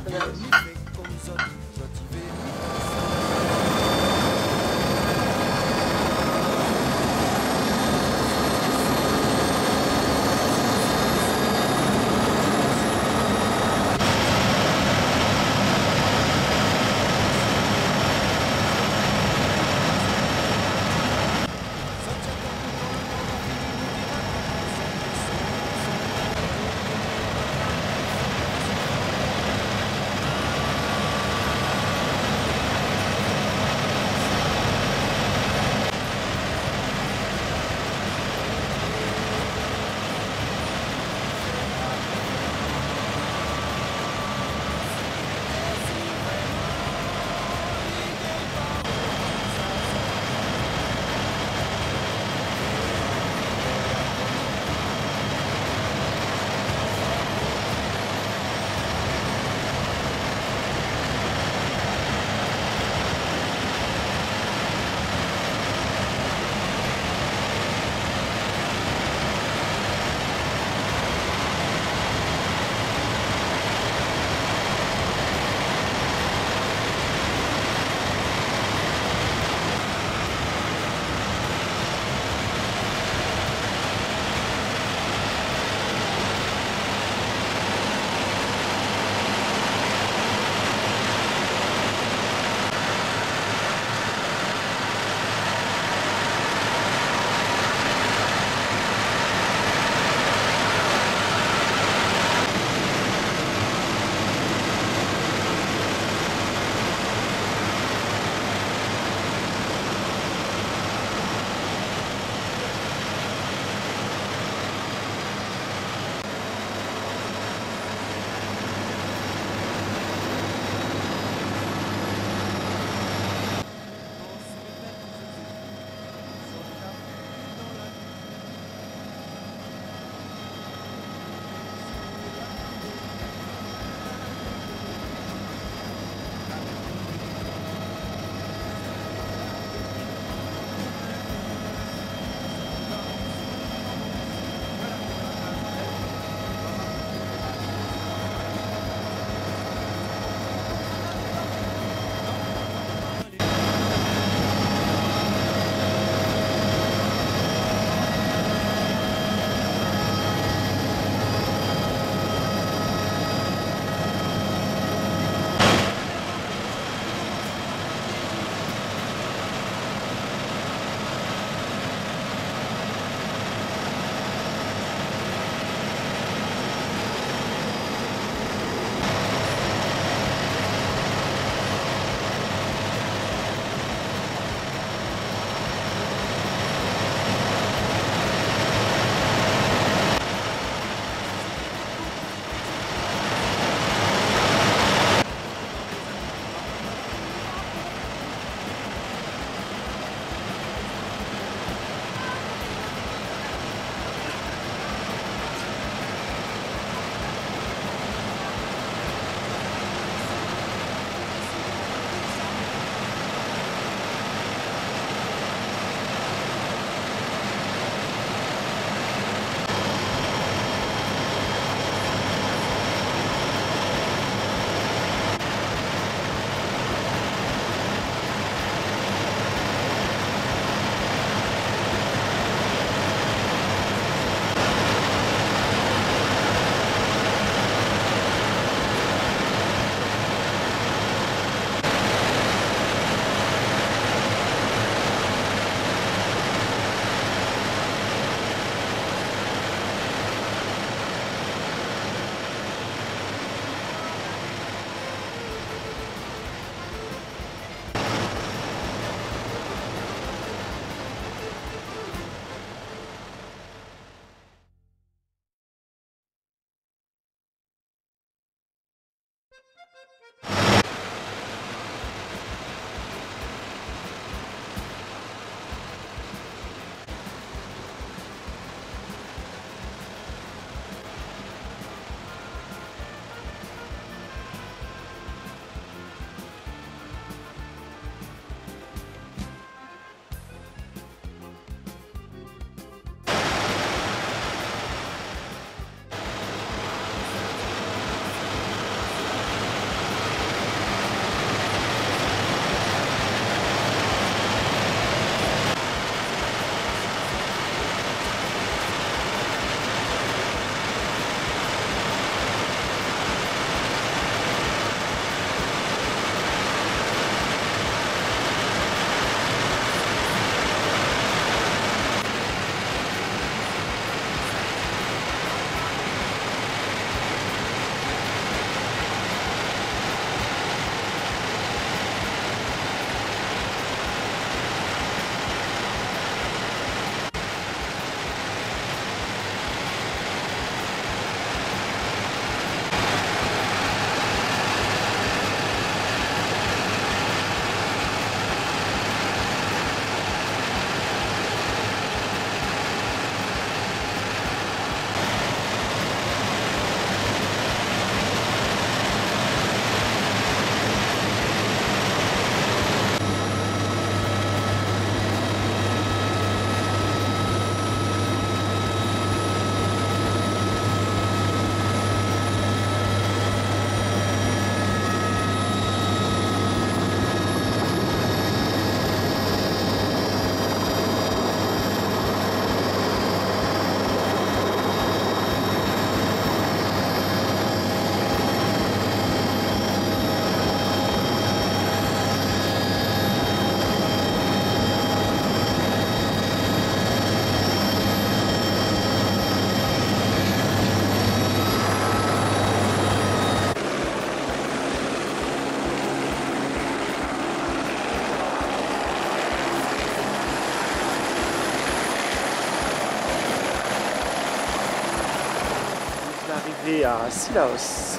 entrée à Cilaos,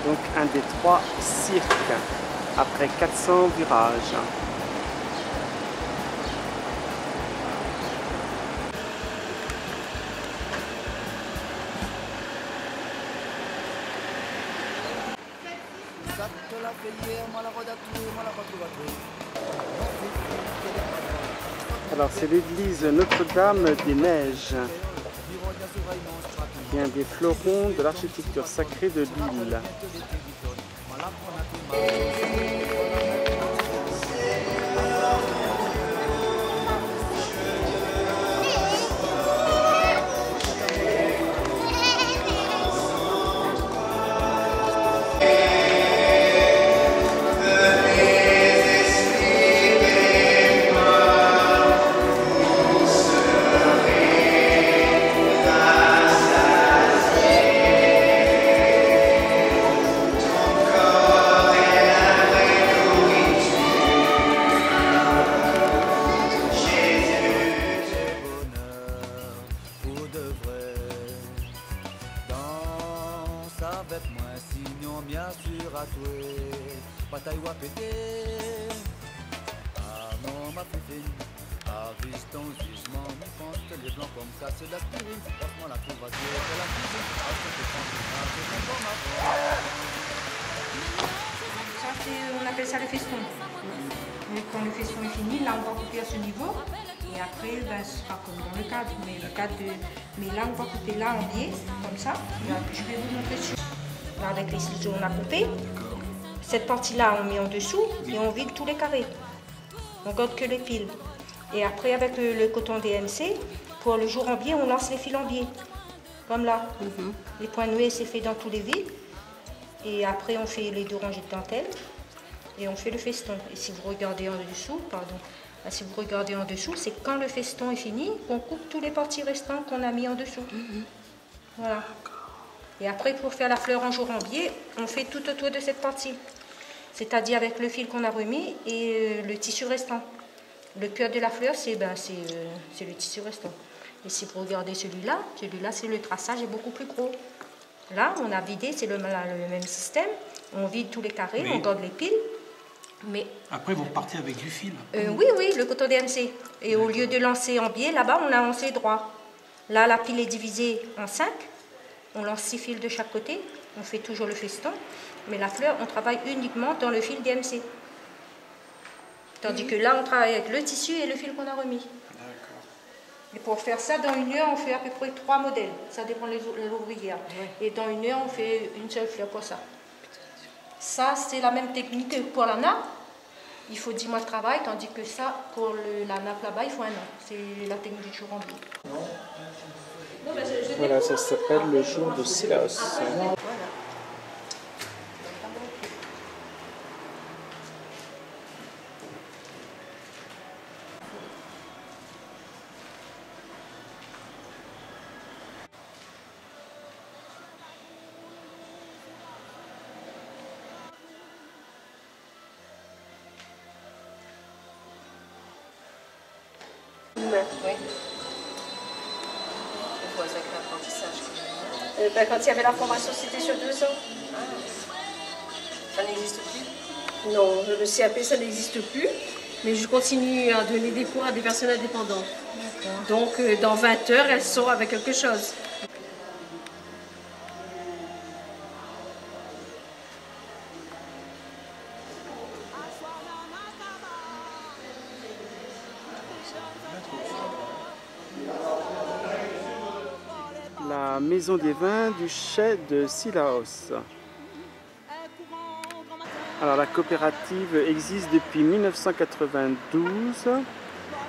donc un des 3 cirques, après 400 virages. Alors c'est l'église Notre-Dame des Neiges, qui est un des fleurons de l'architecture sacrée de l'île. Avec moi, sinon bien sûr à toi, bataille ou à péter. Ah non, ma fifine, avise ton jugement, mais pense que les blancs comme ça, c'est l'aspirine. Franchement, la trouve à Dieu, c'est la cuisine. Ah, c'est que quand tu c'est comme ma Ça, on appelle ça le feston. Mais quand le feston est fini, là, on va couper à ce niveau. Et après, ben, ce sera comme dans le cadre. Mais là, on va couper là en biais, comme ça. Là, je vais vous montrer dessus. Là, avec les ciseaux, on a coupé. Cette partie-là, on met en dessous et on vide tous les carrés. On garde que les fils. Et après, avec le coton DMC, pour le jour en biais, on lance les fils en biais. Comme là. Les points noués, c'est fait dans tous les vides. Et après, on fait les 2 rangées de dentelle. Et on fait le feston. Et si vous regardez en dessous, si vous regardez en dessous, c'est quand le feston est fini qu'on coupe tous les parties restantes qu'on a mis en dessous. Voilà. Et après, pour faire la fleur en jour en biais, on fait tout autour de cette partie. C'est-à-dire avec le fil qu'on a remis et le tissu restant. Le cœur de la fleur, c'est le tissu restant. Et si vous regardez celui-là, c'est le traçage est beaucoup plus gros. Là, on a vidé, c'est le même système. On vide tous les carrés, on garde les piles. Mais après, vous repartez avec du fil. Oui, le coton DMC. Et au lieu de lancer en biais, là-bas, on a lancé droit. Là, la pile est divisée en 5. On lance 6 fils de chaque côté. On fait toujours le feston. Mais la fleur, on travaille uniquement dans le fil DMC. Tandis que là, on travaille avec le tissu et le fil qu'on a remis. D'accord. Et pour faire ça, dans 1 heure, on fait à peu près 3 modèles. Ça dépend de l'ouvrière. Et dans 1 heure, on fait une seule fleur pour ça. Ça, c'est la même technique que pour la nappe. Il faut 10 mois de travail, tandis que ça, pour la nappe là-bas, il faut 1 an. C'est la technique du jour en biais. Voilà, ça s'appelle le jour de Cilaos. Oui. Pourquoi ça crée l'apprentissage? Quand il y avait la formation, c'était sur 2 ans. Ça n'existe plus? Non, le CAP, ça n'existe plus. Mais je continue à donner des cours à des personnes indépendantes. Donc, dans 20 heures, elles sont avec quelque chose. La maison des vins du chai de Cilaos. Alors la coopérative existe depuis 1992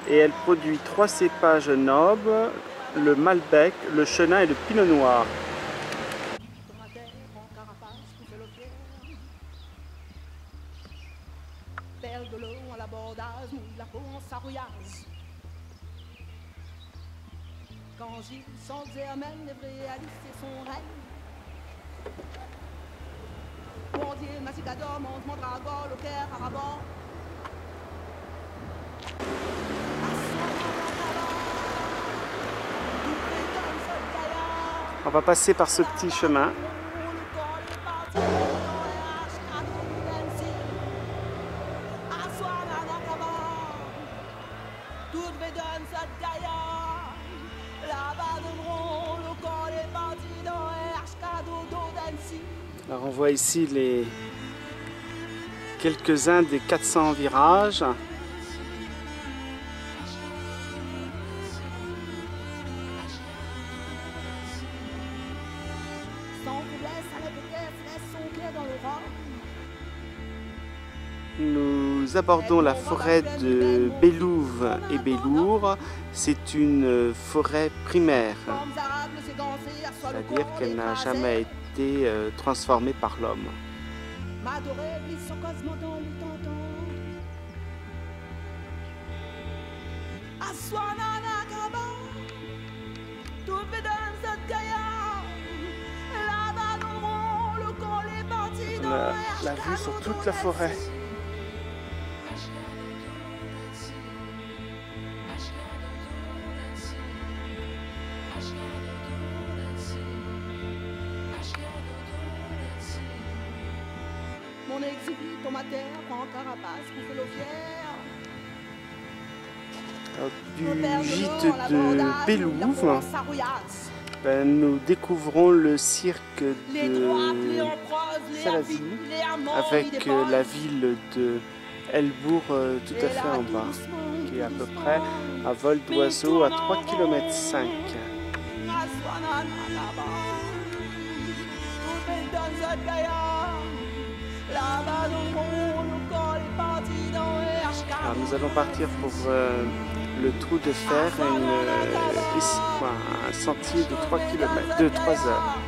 et elle produit 3 cépages nobles, le Malbec, le Chenin et le Pinot Noir. Quand Gilles sans Zermaine devrait réaliser son rêve. Pondier, Massicador, Monte, Mondragor, Locaire, Araban. On va passer par ce petit chemin. Alors on voit ici les quelques-uns des 400 virages. Nous abordons la forêt de Bélouve et Bélour. C'est une forêt primaire, c'est-à-dire qu'elle n'a jamais été transformée par l'homme. On a la vue sur toute la forêt. Mon exhibit au mater, en carapace, pour l'eau fière. Du gîte de Bélouve, nous découvrons le cirque de Salavie avec la ville de Helbourg tout à fait en bas, qui est à peu près à vol d'oiseau à 3,5 km. Alors nous allons partir pour le trou de fer, un sentier de 3 km, de 3 heures.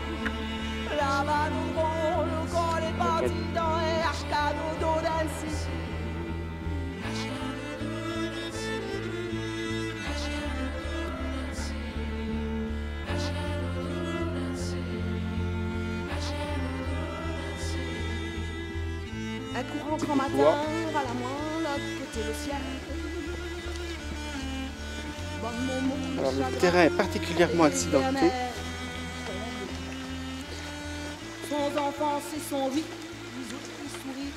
Un courant grand matin, à la moindre, l'autre côté le ciel. Alors le terrain est particulièrement accidenté. Son enfance et son lit, les autres souris.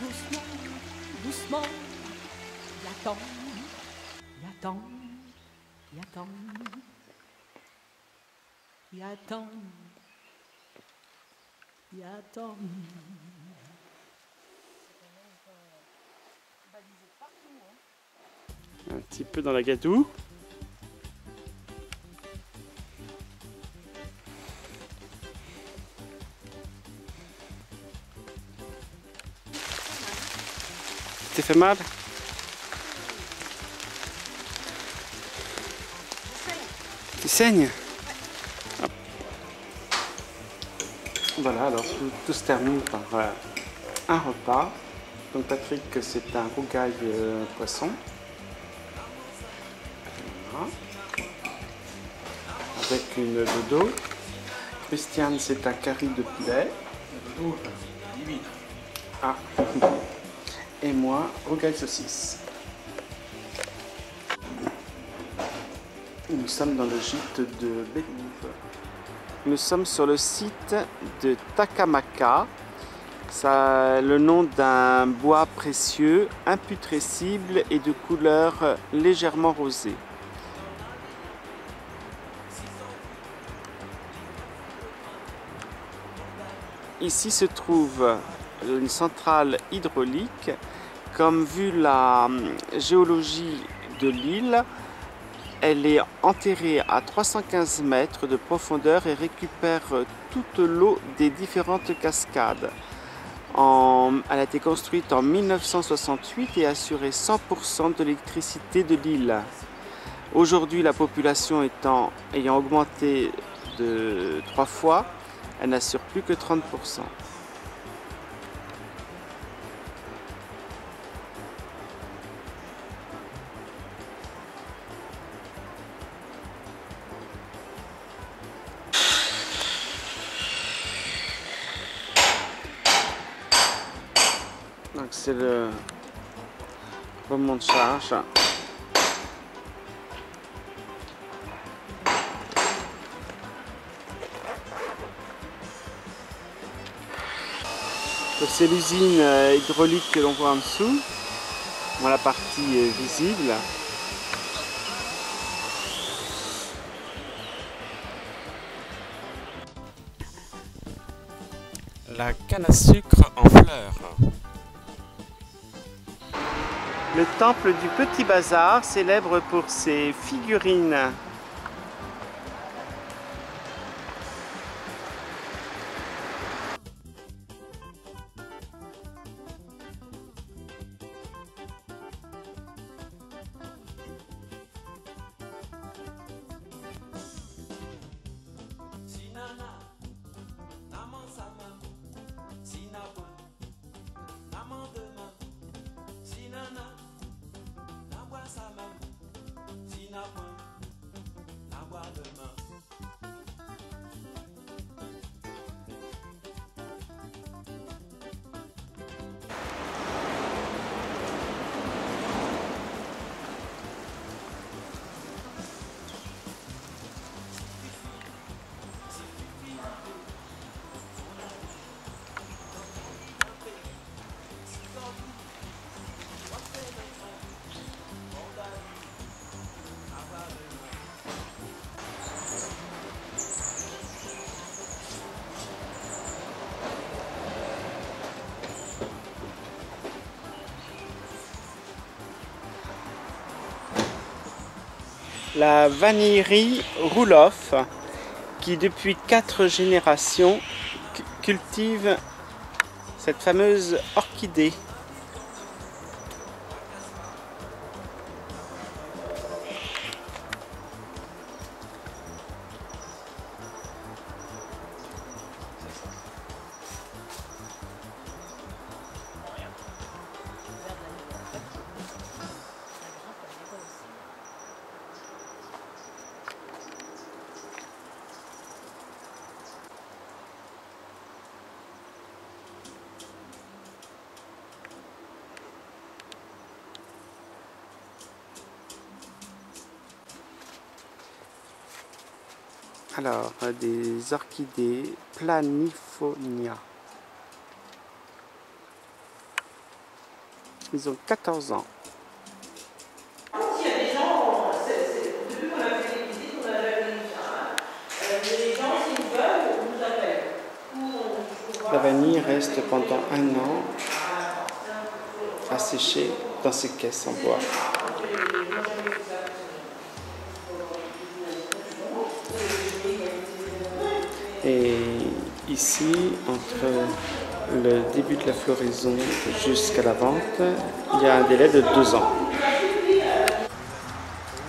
Doucement, doucement, il attend, il attend, il attend, il attend, il attend. Un petit peu dans la gadoue. T'es fait mal? Tu saignes? Voilà, alors tout se termine par un repas. Donc Patrick, c'est un rougail poisson. Voilà. Avec une dodo. Christiane, c'est un curry de poulet. Ah. Et moi, rougail saucisse. Nous sommes dans le gîte de Bélouve. Nous sommes sur le site de Takamaka. Ça a le nom d'un bois précieux, imputrescible et de couleur légèrement rosée. Ici se trouve une centrale hydraulique. Comme vu la géologie de l'île, elle est enterrée à 315 mètres de profondeur et récupère toute l'eau des différentes cascades. Elle a été construite en 1968 et assurait 100% de l'électricité de l'île. Aujourd'hui, la population ayant augmenté de 3 fois, elle n'assure plus que 30%. Donc c'est le remont de charge. c'est l'usine hydraulique que l'on voit en dessous. Voilà la partie visible. La canne à sucre en fleurs. Le temple du Petit Bazar, célèbre pour ses figurines. La vanillerie Roelof, qui depuis 4 générations cultive cette fameuse orchidée. Alors, des orchidées Planifolia. Ils ont 14 ans. S'il y a des gens, depuis qu'on a fait les visites, on a jamais eu ça. Les gens, s'ils veulent, nous appellent. La vanille reste pendant 1 an à sécher dans ces caisses en bois. Et ici, entre le début de la floraison jusqu'à la vente, il y a un délai de 2 ans.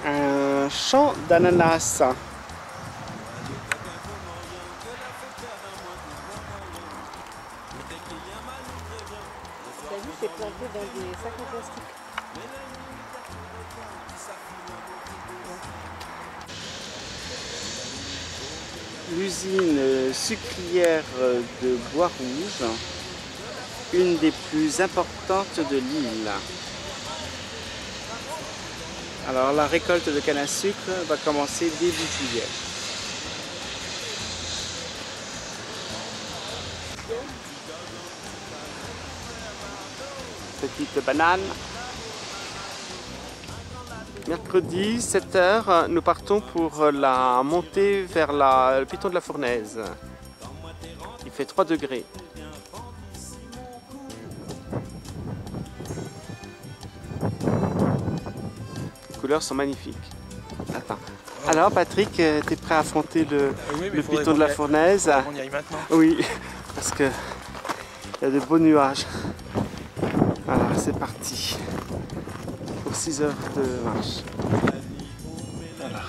Un champ d'ananas. T'as vu, c'est planté dans des sacs en plastique. L'usine sucrière de Bois-Rouge, une des plus importantes de l'île. Alors la récolte de canne à sucre va commencer début juillet. Petite banane. Mercredi, 7 h, nous partons pour la montée vers le piton de la Fournaise. Il fait 3 degrés. Les couleurs sont magnifiques. Attends. Alors Patrick, tu es prêt à affronter le piton de la Fournaise? On y aille maintenant. Oui, parce que il y a de beaux nuages. Alors c'est parti. Pour 6 heures de marche. Voilà.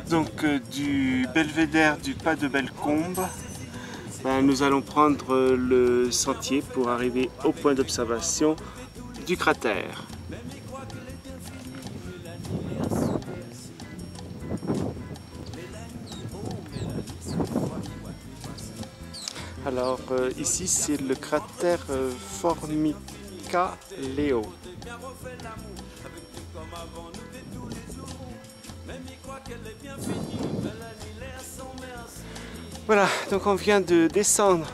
Donc du belvédère du pas de Bellecombe, nous allons prendre le sentier pour arriver au point d'observation du cratère. Alors ici c'est le cratère Formica Leo. Voilà, donc on vient de descendre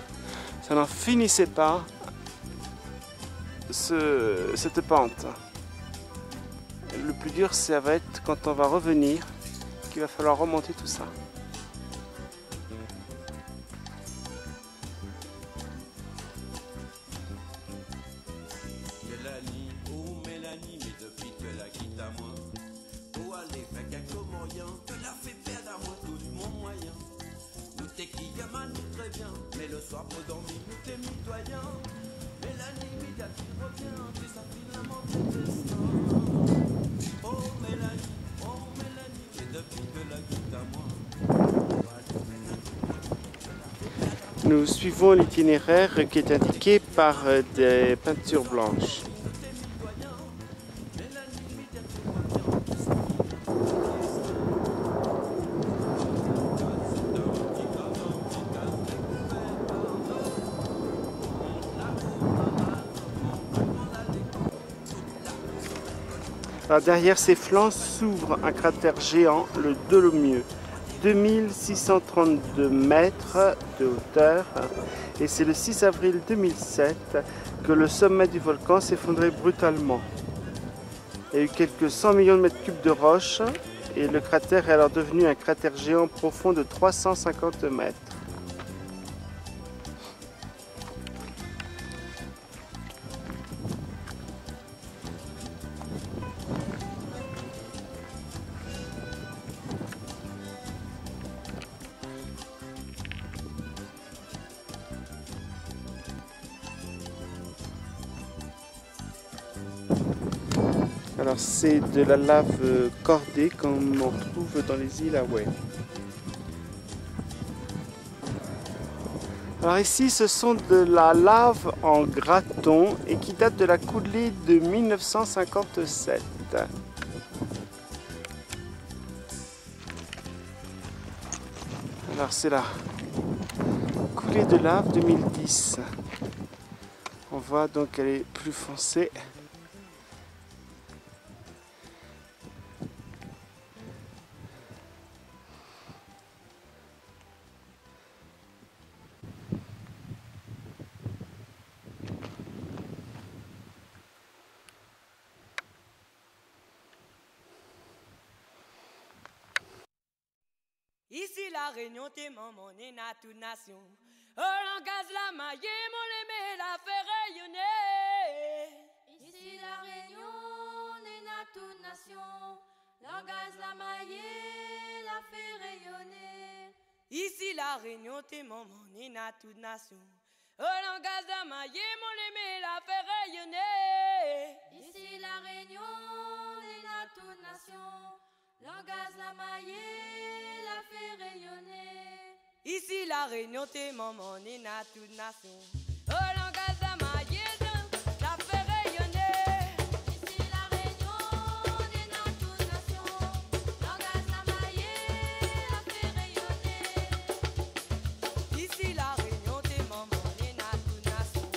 Ça n'en finissait pas, cette pente. Le plus dur, ça va être quand on va revenir, qu'il va falloir remonter tout ça. Mélanie, oh Mélanie, mais depuis que la quitte à moi, pour aller faire quelques moyens, que la fait perdre à moi tout mon moyen. Nous t'es qui gamin, nous très bien, mais le soir pour dormir, nous t'es mitoyen. Mélanie, midi, tu reviens, tu ça finalement ton destin. Oh Mélanie, mais depuis que la quitte à moi. Nous suivons l'itinéraire qui est indiqué par des peintures blanches. Alors, derrière ces flancs s'ouvre un cratère géant, le Dolomieu, 2632 mètres de hauteur, et c'est le 6 avril 2007 que le sommet du volcan s'est effondré brutalement. Il y a eu quelques 100 millions de mètres cubes de roches et le cratère est alors devenu un cratère géant profond de 350 mètres. Alors c'est de la lave cordée comme on trouve dans les îles Hawaï. Alors ici ce sont de la lave en graton et qui date de la coulée de 1957. Alors c'est la coulée de lave 2010. On voit donc qu'elle est plus foncée. Ici la Réunion, t'es maman, on est à toute nation. Oh, langage la maille, mon aimé, la fait rayonner. Ici la Réunion, on est à toute nation. Langage la maille, la fait rayonner. Ici la Réunion, t'es maman, on est à toute nation. Oh, langage la maille, mon aimé, la fait rayonner. Ici la Réunion, on est à toute nation. Langage la maille, la fait rayonner. Ici la Réunion, t'es maman, on est à toute nation. Oh, langage la maille, la fait rayonner. Ici la Réunion, on est à toute nation. Langage la maille, la fait rayonner. Ici la Réunion, t'es maman, on est à toute nation.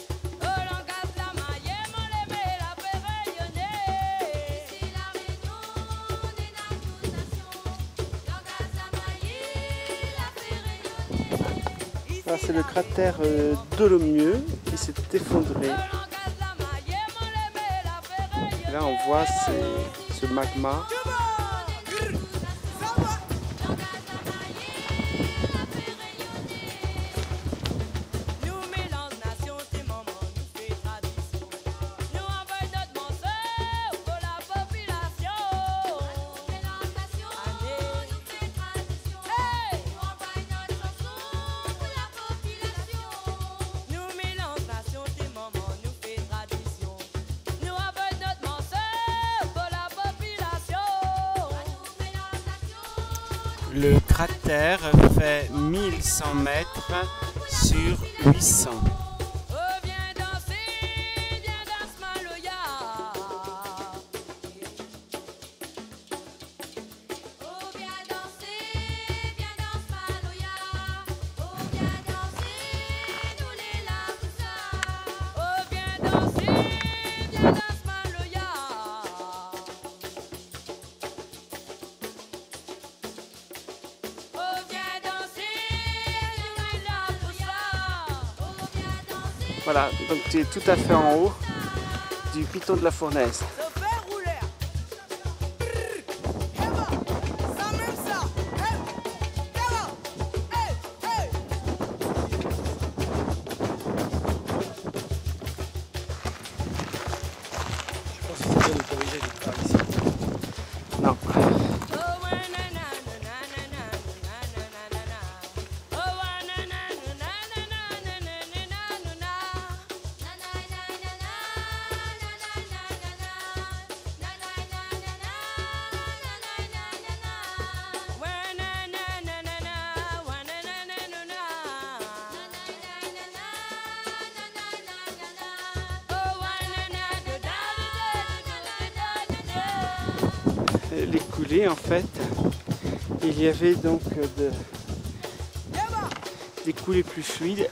Oh, langage la maille, mon aimé, la fait rayonner. Ici la Réunion, on est à toute nation. Langage la maille, la fait rayonner. Alors c'est le cratère Dolomieu qui s'est effondré. Et là on voit ce magma. Le cratère fait 1100 mètres sur 800. Voilà, donc tu es tout à fait en haut du piton de la Fournaise. Non. Les coulées, en fait, il y avait donc des coulées plus fluides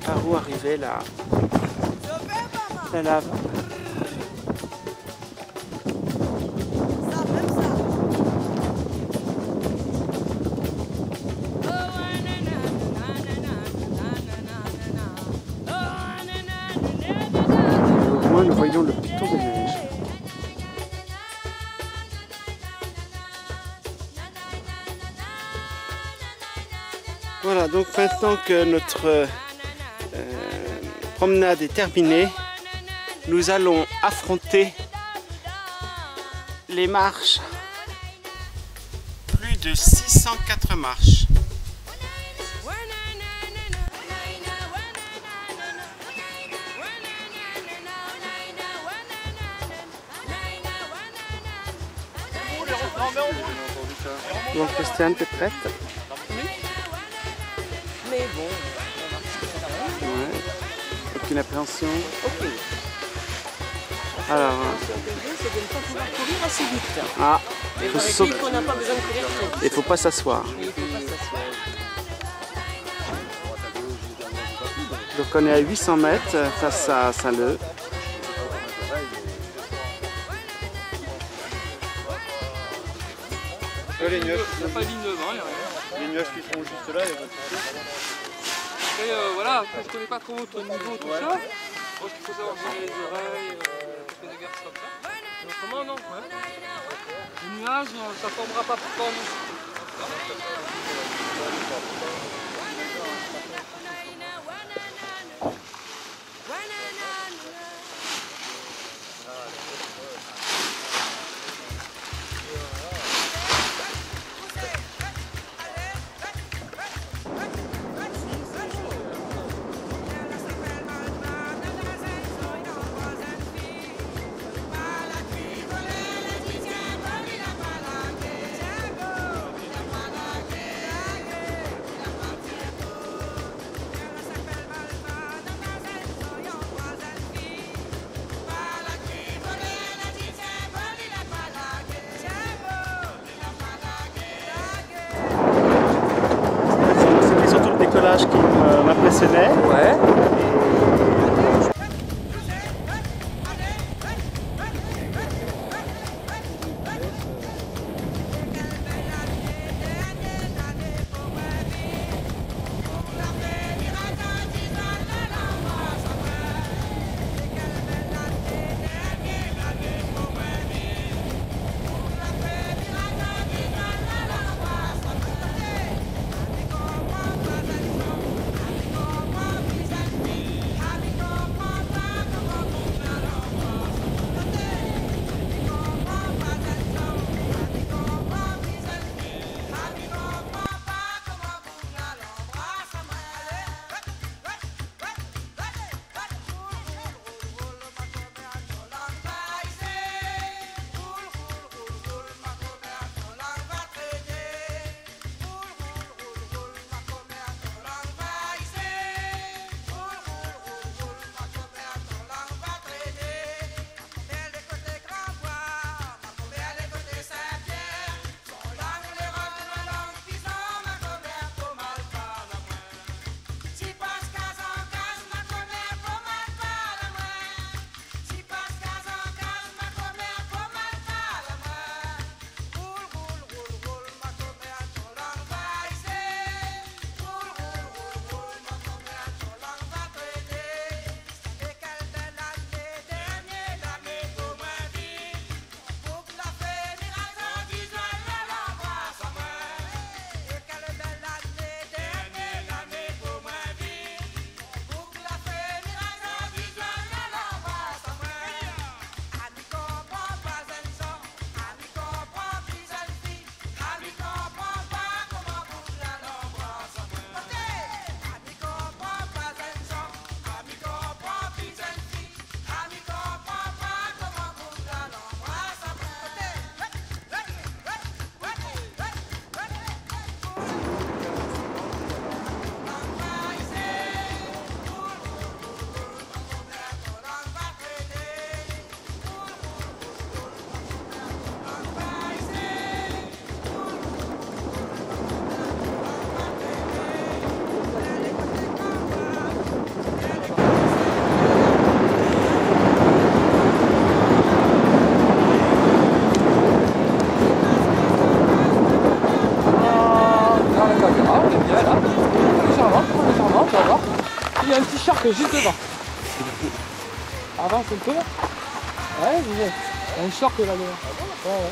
par où arrivait la lave. Au moins nous voyons le piton de neige. Voilà, donc maintenant que notre promenade est terminée, nous allons affronter les marches. Plus de 604 marches. Donc Christiane, t'es prête? Mais bon, Ouais. Aucune appréhension? ok. Alors, C'est de ne pas pouvoir courir assez vite. ah, Mais faut paraît-il sauter. qu'on n'a pas besoin de courir très vite. Il faut pas s'asseoir. Il faut pas s'asseoir. Donc on est à 800 mètres face à Saint-Leu. Les nuages, Il n'y a pas de ligne devant, il n'y a rien. les nuages qui seront juste là, il y a pas de souci. Après, voilà, après, je connais pas trop votre niveau, tout ça. Je pense qu'il faut savoir gérer les oreilles, quelques exercices comme ça. Mais autrement, non. Ouais. Les nuages, ça ne formera pas comme. C'était surtout le décollage qui m'impressionnait. Ouais. que juste devant. Avance un peu. Ouais, il y a une sorte là-dedans. Ouais, ouais.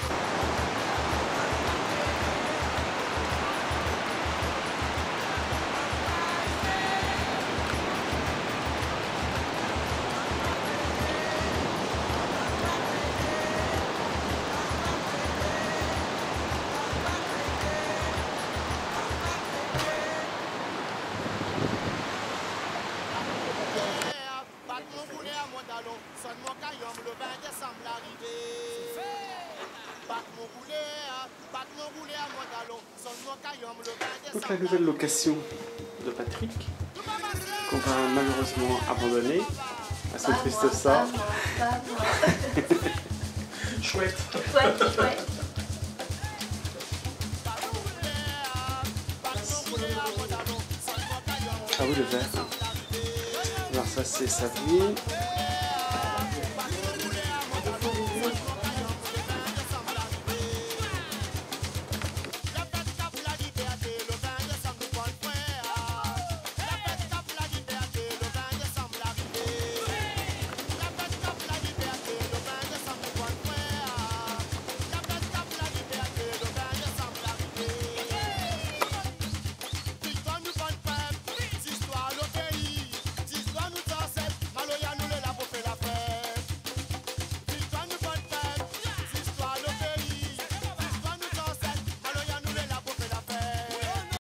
Donc la nouvelle location de Patrick, qu'on va malheureusement abandonner à son triste sort. Chouette. Chouette, chouette. Ah oui, le verre. Alors ça c'est sa vie.